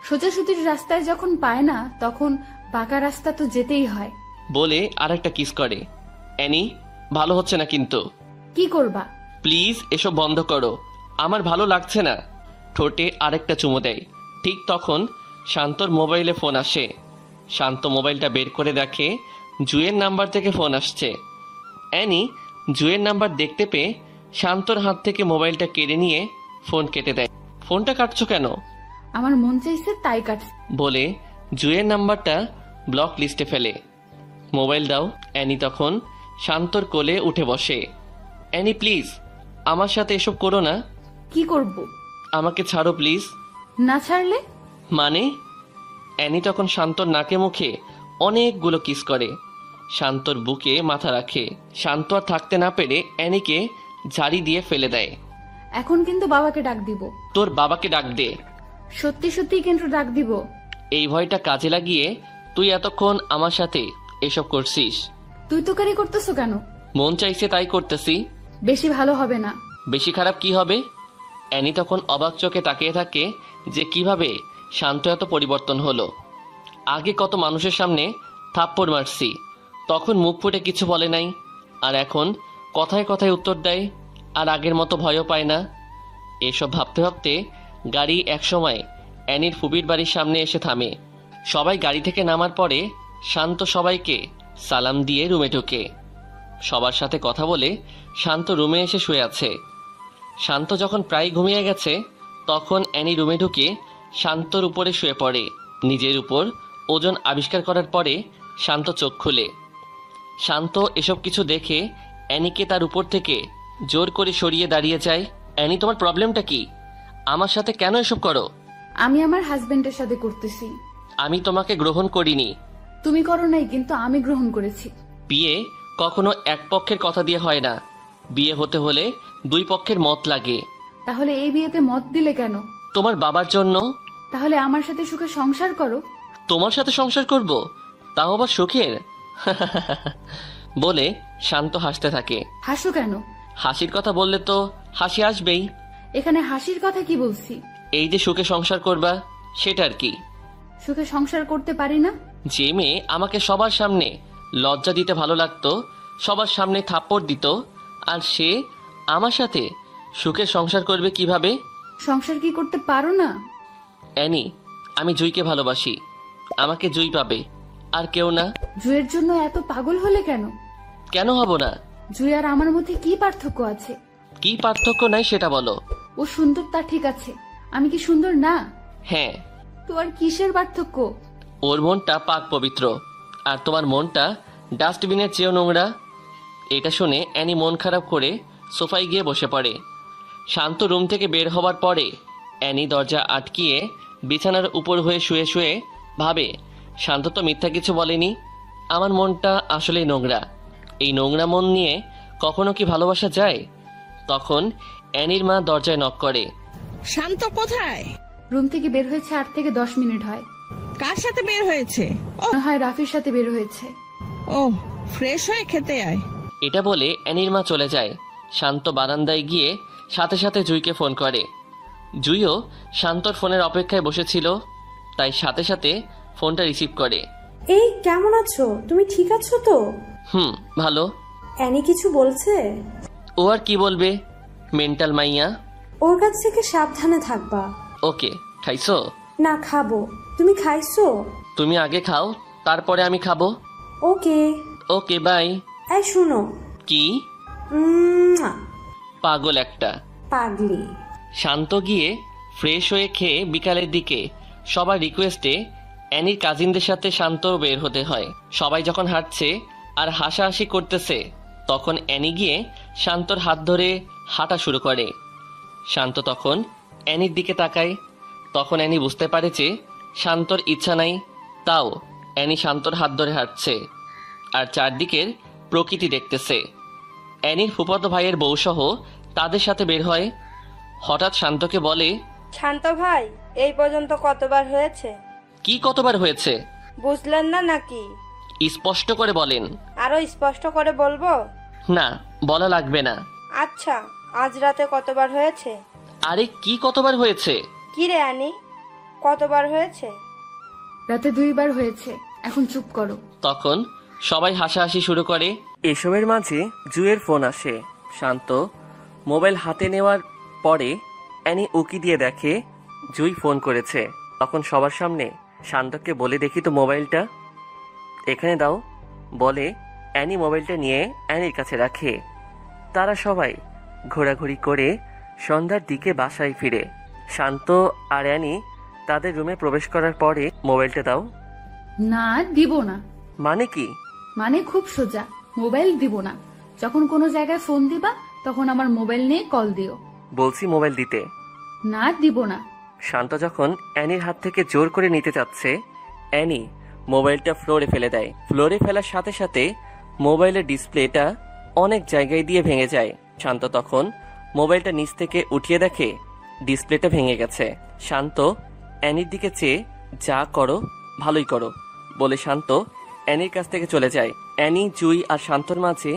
সোজাসুটির রাস্তায় যখন পায় না তখন বাঁকা রাস্তা তো যেতেই হয়। বলে আরেকটা কিস করে। অ্যানি, ভালো হচ্ছে না কিন্তু। কি করবা? প্লিজ এসব বন্ধ করো, আমার ভালো লাগছে না। ঠোঁটে আরেকটা চুমু দেয়। ঠিক তখন শান্তর মোবাইলে ফোন আসে। শান্ত মোবাইলটা বের করে দেখে জুয়ের নাম্বার থেকে ফোন আসছে। অ্যানি জুয়ের নাম্বার দেখতে পেয়ে শান্তর হাত থেকে মোবাইলটা কেড়ে নিয়ে ফোন কেটে দেয়। ফোনটা কাটছো কেন? আমার মন চাইছে তাই কাটছে। বলে জুয়ের নাম্বারটা ব্লক লিস্টে ফেলে। মোবাইল দাও। অ্যানি তখন শান্তর কোলে উঠে বসে। অ্যানি প্লিজ, আমার সাথে এসব করো না। কি করব? আমাকে ছাড়ো প্লিজ। না ছাড়লে? মানে? অ্যানি তখন শান্তর নাকে মুখে অনেকগুলো কিস করে। শান্তর বুকে মাথা রাখে। শান্ত আর থাকতে না পেরে অ্যানিকে ঝাড়ি দিয়ে ফেলে দেয়। এখন কিন্তু বাবাকে ডাক দিব। তোর বাবাকে ডাক দে। সত্যি সত্যি কিন্তু ডাক দিব। এই ভয়টা কাজে লাগিয়ে তুই এতক্ষণ আমার সাথে এসব করছিস। তুই তো কারি করতেছো কেন? মন চাইছে তাই করতেছি। বেশি ভালো হবে না। বেশি খারাপ কি হবে? অ্যানি তখন অবাক চোখে তাকিয়ে থাকে যে কিভাবে শান্ত এত পরিবর্তন হলো। আগে কত মানুষের সামনে থাপ্পড় মারছি, তখন মুখ ফুটে কিছু বলে নাই, আর এখন কথায় কথায় উত্তর দেয়, আর আগের মতো ভয়ও পায় না। এসব ভাবতে ভাবতে গাড়ি একসময় অ্যানির ফুবির বাড়ির সামনে এসে থামে। সবাই গাড়ি থেকে নামার পরে শান্ত সবাইকে সালাম দিয়ে রুমে ঢোকে। সবার সাথে কথা বলে শান্ত রুমে এসে শুয়ে আছে। শান্ত যখন প্রায় ঘুমিয়ে গেছে তখন অ্যানি রুমে ঢুকে শান্তর উপরে শুয়ে পড়ে। নিজের উপর ওজন আবিষ্কার করার পরে শান্ত চোখ খুলে। শান্ত এসব কিছু দেখে অ্যানিকে তার উপর থেকে জোর করে সরিয়ে দাঁড়িয়ে যায়। অ্যানি, তোমার প্রবলেমটা কি? আমার সাথে কেন এসব করো? আমি আমার হাজবেন্ডের সাথে করতেছি। আমি তোমাকে গ্রহণ করিনি। তুমি করো নাই, কিন্তু আমি গ্রহণ করেছি। বিয়ে কখনো এক পক্ষের কথা দিয়ে হয় না। বিয়ে হতে হলে দুই পক্ষের মত লাগে। তাহলে এই বিয়েতে মত দিলে কেন? তোমার বাবার জন্য। তাহলে আমার সাথে সুখে সংসার করো। তোমার সাথে সংসার করব, তাও আবার সুখের? বলে শান্ত হাসতে থাকে। হাসো কেন? হাসির কথা বললে তো হাসি আসবেই। এখানে হাসির কথা কি বলছি? এই যে সুখে সংসার করবা, সেটা আর কি। সুখে সংসার করতে পারি না? যে মেয়ে আমাকে সবার সামনে লজ্জা দিতে ভালো লাগতো, সবার সামনে থাপ্পড় দিত, আর সে আমার সাথে সুখের সংসার করবে কিভাবে? সংসার কি করতে পারো না? অ্যানি, আমি জুইকে ভালোবাসি। আমাকে জুই পাবে, আর কেউ না। জুয়ের জন্য এত পাগল হলে কেন? কেন হব না? জুই আর আমার মধ্যে কি পার্থক্য আছে? কি পার্থক্য নাই সেটা বলো। ও সুন্দর, তা ঠিক আছে। আমি কি সুন্দর না? হ্যাঁ। তো আর কিসের পার্থক্য? ওর মনটা পাক পবিত্র, আর তোমার মনটা ডাস্টবিনের চেয়েও নোংরা। এটা শুনে অ্যানি মন খারাপ করে সোফায় গিয়ে বসে পড়ে। শান্ত রুম থেকে বের হবার পরে অ্যানি দরজা আটকিয়ে বিছানার উপর হয়ে শুয়ে শুয়ে ভাবে, শান্ত তো মিথ্যা কিছু বলেনি। আমার মনটা আসলেই নোংরা। এই নোংরা মন নিয়ে কখনো কি ভালোবাসা যায়? তখন অ্যানির মা দরজায় নক করে। শান্ত কোথায়? রুম থেকে বের হয়েছে 8 থেকে 10 মিনিট হয়। কার সাথে বের হয়েছে? মনে হয় রাফির সাথে বের হয়েছে। ও, ফ্রেশ হয়ে খেতে আয়। এটা বলে অ্যানির মা চলে যায়। শান্ত বারান্দায় গিয়ে সাথে সাথে জুইকে ফোন করে। জুইও শান্তর ফোনের অপেক্ষায় বসেছিল, তাই সাথে সাথে ফোনটা রিসিভ করে। এই কেমন আছো? তুমি ঠিক আছো তো? ভালো। অ্যানি কিছু বলছে? ও আর কি বলবে, মেন্টাল মাইয়া। ওর কাছ থেকে সাবধানে থাকবা। ওকে। খাইছো? না, খাবো। তুমি খাইছো? তুমি আগে খাও, তারপরে আমি খাবো। ওকে। ওকে, বাই। এই শুনো। কি? পাগল একটা। পাগলি। শান্ত গিয়ে ফ্রেশ হয়ে খেয়ে বিকালের দিকে সবার রিকোয়েস্টে অ্যানির কাজিনদের সাথে শান্ত বের হতে হয়। সবাই যখন হাঁটছে আর হাসাহাসি করতেছে, তখন অ্যানি গিয়ে শান্তর হাত ধরে হাঁটা শুরু করে। শান্ত তখন অ্যানির দিকে তাকায়। তখন অ্যানি বুঝতে পারে যে শান্তর ইচ্ছা নাই, তাও অ্যানি শান্তর হাত ধরে হাঁটছে আর চারদিকের প্রকৃতি দেখতেছে। অ্যানির ফুফাতো ভাইয়ের বউসহ তাদের সাথে বের হয়। হঠাৎ শান্তকে বলে, শান্ত ভাই, এই পর্যন্ত কতবার হয়েছে? কি কতবার হয়েছে? বুঝলেন না নাকি? স্পষ্ট করে বলেন। আরো স্পষ্ট করে বলবো? না, বলা লাগবে না। আচ্ছা, আজ রাতে কতবার হয়েছে? আরে কি কতবার হয়েছে? কি রে অ্যানি, কতবার হয়েছে? রাতে 2 বার হয়েছে। এখন চুপ করো। তখন সবাই হাসাহাসি শুরু করে। এসবের মাঝে জুয়ের ফোন আসে। শান্ত মোবাইল হাতে নেওয়ার পরে অ্যানি উকি দিয়ে দেখে জুই ফোন করেছে। তখন সবার সামনে শান্তকে বলে, দেখি তো মোবাইলটা। এখানে দাও বলে অ্যানি মোবাইলটা নিয়ে অ্যানির কাছে রাখে। তারা সবাই ঘোরাঘুরি করে সন্ধ্যার দিকে বাসায় ফিরে। শান্ত আর অ্যানি তাদের রুমে প্রবেশ করার পরে, মোবাইলটা দাও। না, দিব না। মানে কি? মানে খুব সোজা, মোবাইল দিব না। যখন কোনো জায়গায় ফোন দিবা তখন আমার মোবাইল নিয়ে কল দিও। বলছি মোবাইল দিতে। না, দিব না। শান্ত যখন অ্যানির হাত থেকে জোর করে নিতে চাচ্ছে, অ্যানি মোবাইলটা ফ্লোরে ফেলে দেয়। ফ্লোরে ফেলার সাথে সাথে মোবাইলের ডিসপ্লেটা অনেক জায়গায় দিয়ে ভেঙে যায়। শান্ত তখন মোবাইলটা নিচ থেকে উঠিয়ে দেখে ডিসপ্লেটা ভেঙে গেছে। শান্ত অ্যানির দিকে চেয়ে, যা করো ভালোই করো বলে শান্ত অ্যানির কাছ থেকে চলে যায়। অ্যানি, জুই আর শান্তর মাঝে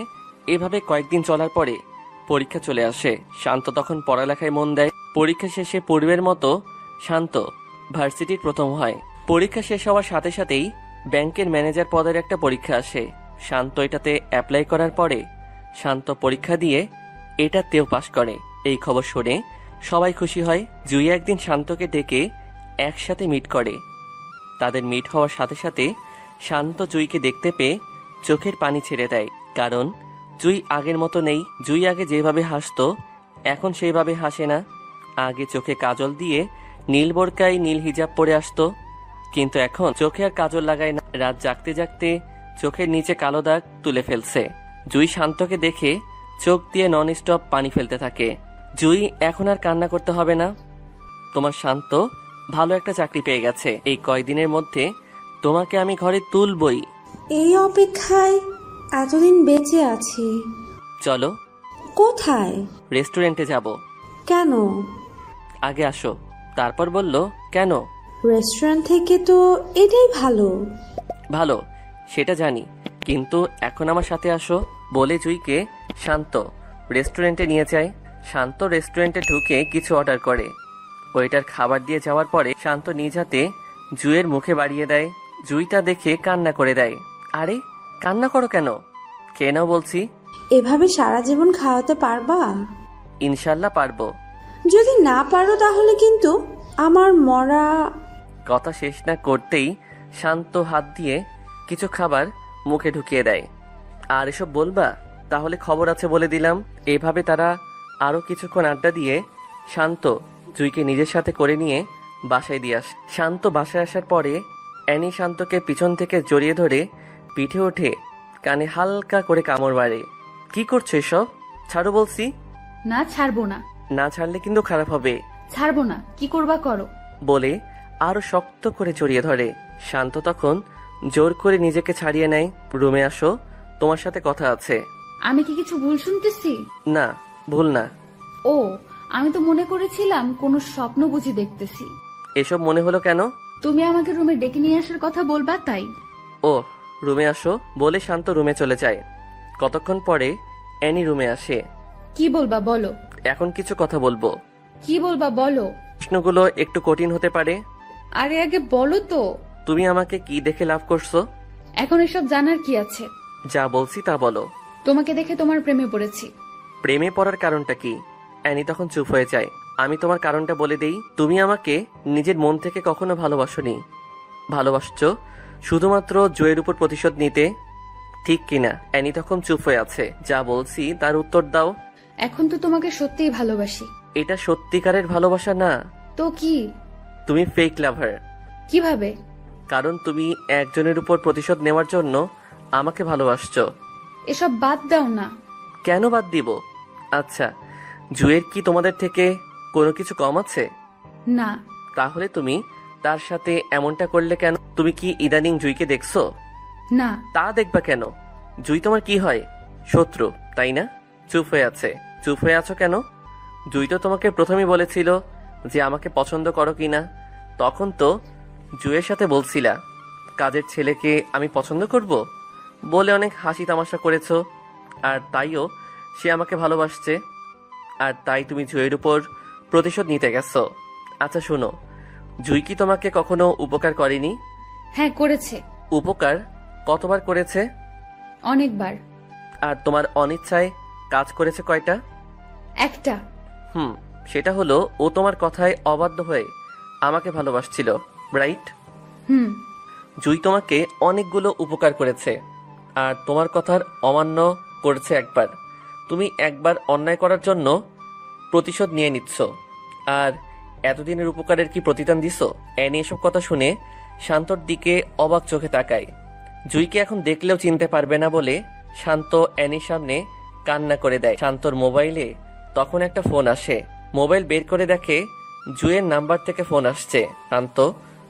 এভাবে কয়েকদিন চলার পরে পরীক্ষা চলে আসে। শান্ত তখন পড়ালেখায় মন দেয়। পরীক্ষা শেষে পূর্বের মতো শান্ত ভার্সিটির প্রথম হয়। পরীক্ষা শেষ হওয়ার সাথে সাথেই ব্যাংকের ম্যানেজার পদের একটা পরীক্ষা আসে। শান্ত এটাতে অ্যাপ্লাই করার পরে শান্ত পরীক্ষা দিয়ে এটাতেও পাশ করে। এই খবর শুনে সবাই খুশি হয়। জুই একদিন শান্তকে ডেকে একসাথে মিট করে। তাদের মিট হওয়ার সাথে সাথে শান্ত জুইকে দেখতে পেয়ে চোখের পানি ছেড়ে দেয়, কারণ জুই আগের মতো নেই। জুই আগে যেভাবে হাসতো এখন সেইভাবে হাসে না। আগে চোখে কাজল দিয়ে নীল বোরকায় নীল হিজাব পরে আসতো, কিন্তু এখন চোখে আর কাজল লাগায় না। রাত জাগতে জাগতে চোখের নিচে কালো দাগ তুলে ফেলছে। জুই শান্তকে দেখে চোখ দিয়ে নন স্টপ পানি ফেলতে থাকে। জুই, এখন আর কান্না করতে হবে না, তোমার শান্ত ভালো একটা চাকরি পেয়ে গেছে। এই কয়দিনের মধ্যে তোমাকে আমি ঘরে তুলবই। এই অপেক্ষায় এতদিন বেঁচে আছি। চলো। কোথায়? রেস্টুরেন্টে যাব। কেন? আগে আসো। তারপর বলল, কেন? রেস্টুরেন্ট থেকে তো এটাই ভালো। ভালো সেটা জানি, কিন্তু এখন আমার সাথে আসো। বলে জুইকে শান্ত রেস্টুরেন্টে নিয়ে যায়। শান্ত রেস্টুরেন্টে ঢুকে কিছু অর্ডার করে। ওয়েটার খাবার দিয়ে যাওয়ার পরে শান্ত নিজ হাতে জুইয়ের মুখে বাড়িয়ে দেয়। জুই তা দেখে কান্না করে দেয়। আরে কান্না করো কেন? খেয়ে নাও বলছি। এভাবে সারা জীবন খাওয়াতে পারবা? ইনশাল্লাহ পারবো। যদি না পারো তাহলে কিন্তু আমার মরা। কথা শেষ না করতেই শান্ত হাত দিয়ে কিছু খাবার মুখে ঢুকিয়ে দেয়। আর এসব বলবা? তাহলে খবর আছে বলে দিলাম। এভাবে তারা আরো কিছুক্ষণ আড্ডা দিয়ে শান্ত জুইকে নিজের সাথে করে নিয়ে বাসায় দিয়ে আসে। শান্ত বাসায় আসার পরে অ্যানি শান্তকে পিছন থেকে জড়িয়ে ধরে পিঠে ওঠে কানে হালকা করে কামড় মারে। কি করছো এসব? ছাড়ো বলছি। না, ছাড়বো না। না ছাড়লে কিন্তু খারাপ হবে। ছাড়বো না, কি করবা করো। বলে আরো শক্ত করে জড়িয়ে ধরে। শান্ত তখন জোর করে নিজেকে ছাড়িয়ে নেয়। রুমে আসো, তোমার সাথে কথা আছে। আমি কি কিছু ভুল শুনতেছি? না, ভুল না। ও, আমি তো মনে করেছিলাম কোনো স্বপ্ন বুঝি দেখতেছি। এসব মনে হলো কেন? তুমি আমাকে রুমে ডেকে নিয়ে আসার কথা বলবা তাই। ও, রুমে আসো বলে শান্ত রুমে চলে যায়। কতক্ষণ পরে অ্যানি রুমে আসে। কি বলবা বলো। এখন কিছু কথা বলবো। কি বলবা বলো। প্রশ্নগুলো একটু কঠিন হতে পারে। আরে আগে বলো তো। তুমি আমাকে কি দেখে লাভ করছো? এখন এসব জানার কি আছে? যা বলছি তা বলো। তোমাকে দেখে তোমার প্রেমে পড়েছি। প্রেমে পড়ার কারণটা কি? অ্যানি তখন চুপ হয়ে যায়। আমি তোমার কারণটা বলে দেই। তুমি আমাকে নিজের মন থেকে কখনো ভালোবাসোনি। ভালোবাসছো শুধুমাত্র জয়ের উপর প্রতিশোধ নিতে, ঠিক কিনা? অ্যানি তখন চুপ হয়ে আছে। যা বলছি তার উত্তর দাও। এখন তো তোমাকে সত্যিই ভালোবাসি। এটা সত্যিকারের ভালোবাসা না তো কি? তুমি ফেক লাভার। কিভাবে? কারণ তুমি একজনের উপর প্রতিশোধ নেওয়ার জন্য আমাকে ভালোবাসছো। এসব বাদ দাও না। কেন বাদ দিব? আচ্ছা, জুয়ের কি তোমাদের থেকে কোনো কিছু কম আছে? না। তাহলে তুমি তার সাথে এমনটা করলে কেন? তুমি কি ইদানিং জুইকে দেখছো? না। তা দেখবা কেন? জুই তোমার কি হয়? শত্রু, তাই না? চুপ হয়ে আছে। চুপ হয়ে আছো কেন? জুই তো তোমাকে প্রথমেই বলেছিল যে আমাকে পছন্দ করো কিনা। তখন তো জুয়ের সাথে বলছিলা কাজের ছেলেকে আমি পছন্দ করব বলে অনেক হাসি তামাশা করেছো। আর তাইও সে আমাকে ভালোবাসছে। আর তাই তুমি জুয়ের উপর প্রতিশোধ নিতে গেছো। আচ্ছা শোনো, জুই কি তোমাকে কখনো উপকার করেনি? হ্যাঁ করেছে। উপকার কতবার করেছে? অনেকবার। আর তোমার অনিচ্ছায় কাজ করেছে কয়টা? একটা। সেটা হলো ও তোমার কথায় অবাধ্য হয়ে আমাকে ভালোবাসছিল, রাইট? জুই তোমাকে অনেকগুলো উপকার করেছে আর তোমার কথার অমান্য করেছে একবার। তুমি একবার অন্যায় করার জন্য প্রতিশোধ নিয়ে নিচ্ছ, আর এতদিনের উপকারের কি প্রতিদান দিছো? অ্যানি এসব কথা শুনে শান্তর দিকে অবাক চোখে তাকায়। জুইকে এখন দেখলেও চিনতে পারবে না বলে শান্ত অ্যানির সামনে কান্না করে দেয়। শান্তর মোবাইলে তখন একটা ফোন আসে। মোবাইল বের করে দেখে জুয়ের নাম্বার থেকে ফোন আসছে। শান্ত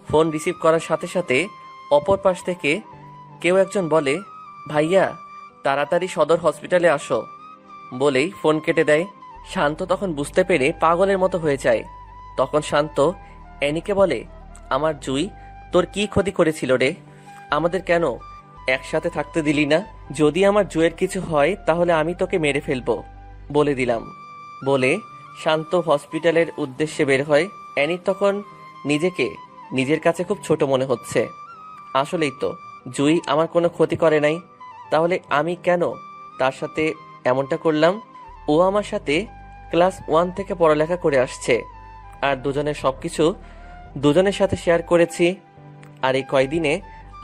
ফোন রিসিভ করার সাথে সাথে অপর পাশ থেকে কেউ একজন বলে, ভাইয়া তাড়াতাড়ি সদর হসপিটালে আসো বলেই ফোন কেটে দেয়। শান্ত তখন বুঝতে পেরে পাগলের মতো হয়ে যায়। তখন শান্ত অ্যানিকে বলে, আমার জুই তোর কি ক্ষতি করেছিল রে? আমাদের কেন একসাথে থাকতে দিলি না? যদি আমার জুয়ের কিছু হয় তাহলে আমি তোকে মেরে ফেলবো বলে দিলাম বলে শান্ত হসপিটালের উদ্দেশ্যে বের হয়। অ্যানির তখন নিজেকে নিজের কাছে খুব ছোট মনে হচ্ছে। আসলেই তো জুই আমার কোনো ক্ষতি করে নাই, তাহলে আমি কেন তার সাথে এমনটা করলাম? ও আমার সাথে ক্লাস 1 থেকে পড়ালেখা করে আসছে, আর দুজনের সবকিছু দুজনের সাথে শেয়ার করেছি। আর এই কয়দিনে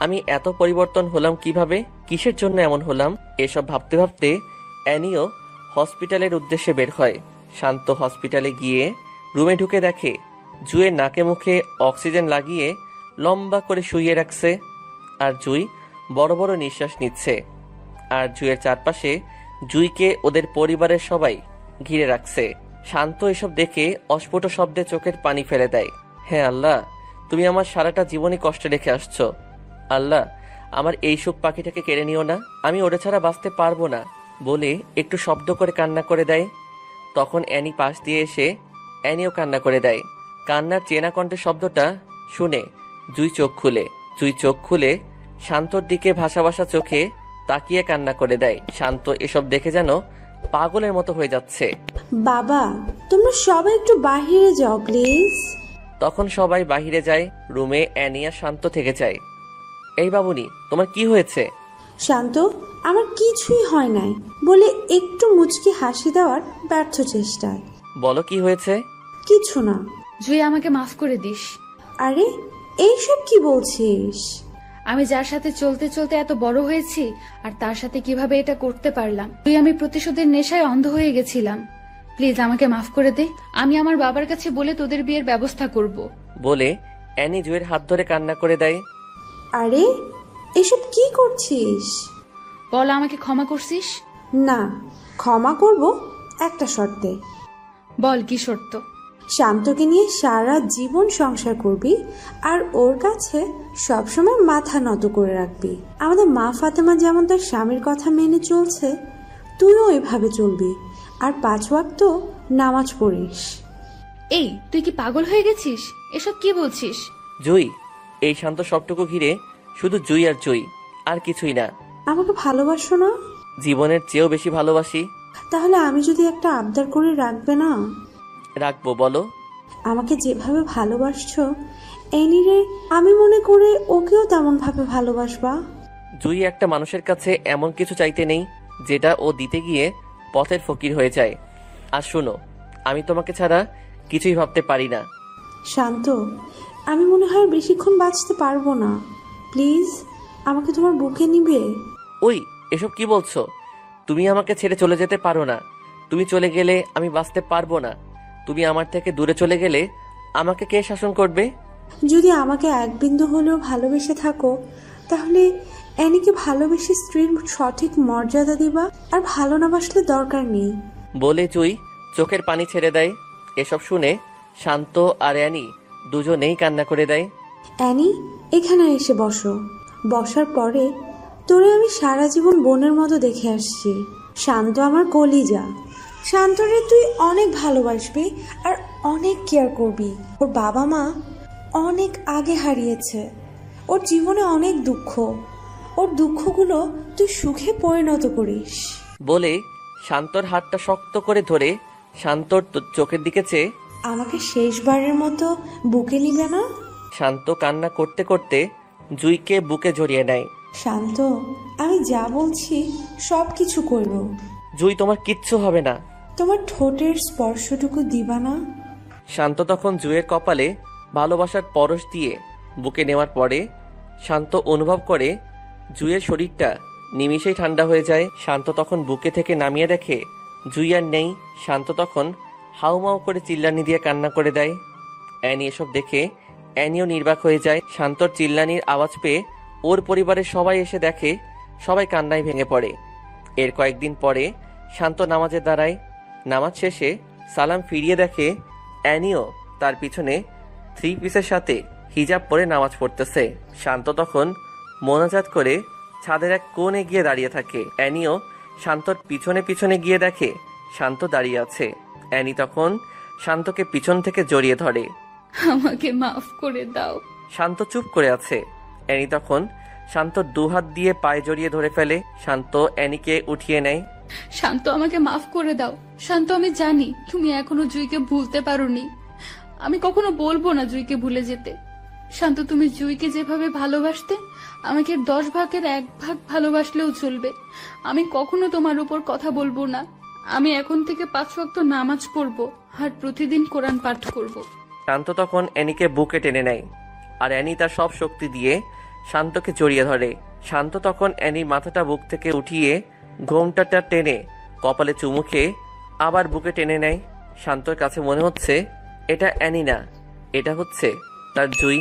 আমি এত পরিবর্তন হলাম কিভাবে? কিসের জন্য এমন হলাম? এসব ভাবতে ভাবতে অ্যানিও হসপিটালের উদ্দেশ্যে বের হয়। শান্ত হসপিটালে গিয়ে রুমে ঢুকে দেখে জুয়ের নাকে মুখে অক্সিজেন লাগিয়ে লম্বা করে শুইয়ে রাখছে, আর জুই বড় বড় নিঃশ্বাস নিচ্ছে। আর জুয়ের চারপাশে জুইকে ওদের পরিবারের সবাই ঘিরে রাখছে। শান্ত এসব দেখে অস্ফুট শব্দে চোখের পানি ফেলে দেয়। হ্যাঁ আল্লাহ, তুমি আমার সারাটা জীবনই কষ্টে রেখে আসছো। আল্লাহ, আমার এই সুখ পাখিটাকে কেড়ে নিও না, আমি ওরে ছাড়া বাঁচতে পারবো না বলে একটু শব্দ করে কান্না করে দেয়। তখন অ্যানি পাশ দিয়ে এসে অ্যানিও কান্না করে দেয়। কান্নার চেনা কণ্ঠের শব্দটা শুনে জুই চোখ খুলে শান্তর দিকে ভাসা ভাসা চোখে তাকিয়ে কান্না করে দেয়। শান্ত এসব দেখে যেন পাগলের মতো হয়ে যাচ্ছে। বাবা, তোমরা সবাই একটু বাহিরে যাও প্লিজ। তখন সবাই বাহিরে যায়। রুমে অ্যানি আর শান্ত থেকে যায়। এই বাবুনি, তোমার কি হয়েছে? শান্ত, আমার কিছুই হয় নাই বলে একটু মুচকি হাসি দেওয়ার ব্যর্থ চেষ্টায়। বলো কি হয়েছে? কিছু না। জুই, আমাকে মাফ করে দিস। আরে এইসব কি বলছিস? আমি যার সাথে চলতে চলতে এত বড় হয়েছি আর তার সাথে কিভাবে এটা করতে পারলাম। তুই, আমি প্রতিশোধের নেশায় অন্ধ হয়ে গেছিলাম। প্লিজ আমাকে মাফ করে দে। আমি আমার বাবার কাছে বলে তোদের বিয়ের ব্যবস্থা করব। বলে অ্যানি জুয়ের হাত ধরে কান্না করে দেয়। আরে এসব কি করছিস? বল, আমাকে ক্ষমা করছিস? না, ক্ষমা করব একটা শর্তে। বল, কি শর্ত? শান্তকে নিয়ে সারা জীবন সংসার করবি আর ওর কাছে সবসময় মাথা নত করে রাখবি। আমাদের মা ফাতেমা যেমন তার স্বামীর কথা মেনে চলছে, তুইও এভাবে চলবি। আর 5 ওয়াক্ত নামাজ পড়িস। এই, তুই কি পাগল হয়ে গেছিস? এসব কি বলছিস? জুই, এই শান্ত সবটুকু ঘিরে শুধু জুই আর জুই, আর কিছুই না। আমাকে ভালোবাসো না? জীবনের চেয়েও বেশি ভালোবাসি। তাহলে আমি যদি একটা আবদার করে রাখবে না? রাখবো, বলো। আমাকে যেভাবে ভালোবাসছো এনিরে আমি মনে করে ওকেও তেমন ভাবে ভালোবাসবা। জুই, একটা মানুষের কাছে এমন কিছু চাইতে নেই যেটা ও দিতে গিয়ে পথের ফকির হয়ে যায়। আর শোনো, আমি তোমাকে ছাড়া কিছুই ভাবতে পারি না। শান্ত, আমি মনে হয় বেশিক্ষণ বাঁচতে পারবো না। প্লিজ আমাকে তোমার বুকে নিবে। ওই, এসব কি বলছো? তুমি আমাকে ছেড়ে চলে যেতে পারো না। তুমি চলে গেলে আমি বাঁচতে পারবো না। তুমি আমার থেকে দূরে চলে গেলে আমাকে কে শাসন করবে? যদি আমাকে এক বিন্দু হলেও ভালোবেসে থাকো, তাহলে অ্যানিকে ভালোবেসে স্ত্রীর সঠিক মর্যাদা দিবা। আর ভালো না বাসলে দরকার নেই। বলে জুই চোখের পানি ছেড়ে দেয়। এসব শুনে শান্ত আর অ্যানি দুজনেই কান্না করে দেয়। অ্যানি, এখানে এসে বসো। বসার পরে তোরে আমি সারা জীবন বোনের মতো দেখে আসছি। শান্ত আমার কলিজা। শান্তরে তুই অনেক ভালোবাসবি আর অনেক কেয়ার করবি। ওর বাবা মা অনেক আগে হারিয়েছে। ওর জীবনে অনেক দুঃখ। ওর দুঃখগুলো তুই সুখে পরিণত করিস। বলে শান্তর হাতটা শক্ত করে ধরে শান্তর চোখের দিকে চেয়ে আমাকে শেষবারের মতো বুকে নিবে না? শান্ত কান্না করতে করতে জুইকে বুকে জড়িয়ে নেয়। শান্ত, আমি যা বলছি সব কিছু করব। জুই, তোমার কিচ্ছু হবে না। তোমার ঠোঁটের স্পর্শটুকু দিবা না? শান্ত তখন জুয়ের কপালে ভালোবাসার পরশ দিয়ে বুকে নেওয়ার পরে শান্ত অনুভব করে জুয়ের শরীরটা নিমিষেই ঠান্ডা হয়ে যায়। শান্ত তখন বুকে থেকে নামিয়ে দেখে জুই আর নেই। শান্ত তখন হাউমাউ করে চিল্লানি দিয়ে কান্না করে দেয়। অ্যানি এসব দেখে অ্যানিও নির্বাক হয়ে যায়। শান্তর চিল্লানির আওয়াজ পেয়ে ওর পরিবারের সবাই এসে দেখে সবাই কান্নায় ভেঙে পড়ে। এর কয়েকদিন পরে শান্ত নামাজে দাঁড়ায়। নামাজ শেষে সালাম ফিরিয়ে দেখে অ্যানিও তার পিছনে 3 পিসের সাথে হিজাব পরে নামাজ পড়তেছে। শান্ত তখন মোনাজাত করে ছাদের এক কোণে গিয়ে দাঁড়িয়ে থাকে। অ্যানিও শান্তর পিছনে পিছনে গিয়ে দেখে শান্ত দাঁড়িয়ে আছে। অ্যানি তখন শান্তকে পিছন থেকে জড়িয়ে ধরে। আমাকে মাফ করে দাও। শান্ত চুপ করে আছে। অ্যানি তখন শান্তর 2 হাত দিয়ে পায়ে জড়িয়ে ধরে ফেলে। শান্ত অ্যানিকে উঠিয়ে নেয়। শান্ত, আমাকে মাফ করে দাও। শান্ত, আমি জানি তুমি এখনো জুইকে ভুলতে পারোনি। আমি কখনো বলবো না জুইকে ভুলে যেতে। শান্ত, তুমি জুইকে যেভাবে ভালোবাসতে আমাকে 10 ভাগের 1 ভাগ ভালোবাসলেও চলবে। আমি কখনো তোমার উপর কথা বলবো না। আমি এখন থেকে 5 ওয়াক্ত নামাজ পড়বো আর প্রতিদিন কোরআন পাঠ করব। শান্ত তখন অ্যানিকে বুকে টেনে নেয় আর অ্যানি তার সব শক্তি দিয়ে শান্তকে জড়িয়ে ধরে। শান্ত তখন অ্যানির মাথাটা বুক থেকে উঠিয়ে ঘোমটাটা টেনে কপালে চুমু খেয়ে আবার বুকে টেনে নেয়। শান্তর কাছে মনে হচ্ছে এটা অ্যানি না, এটা হচ্ছে তার জুই।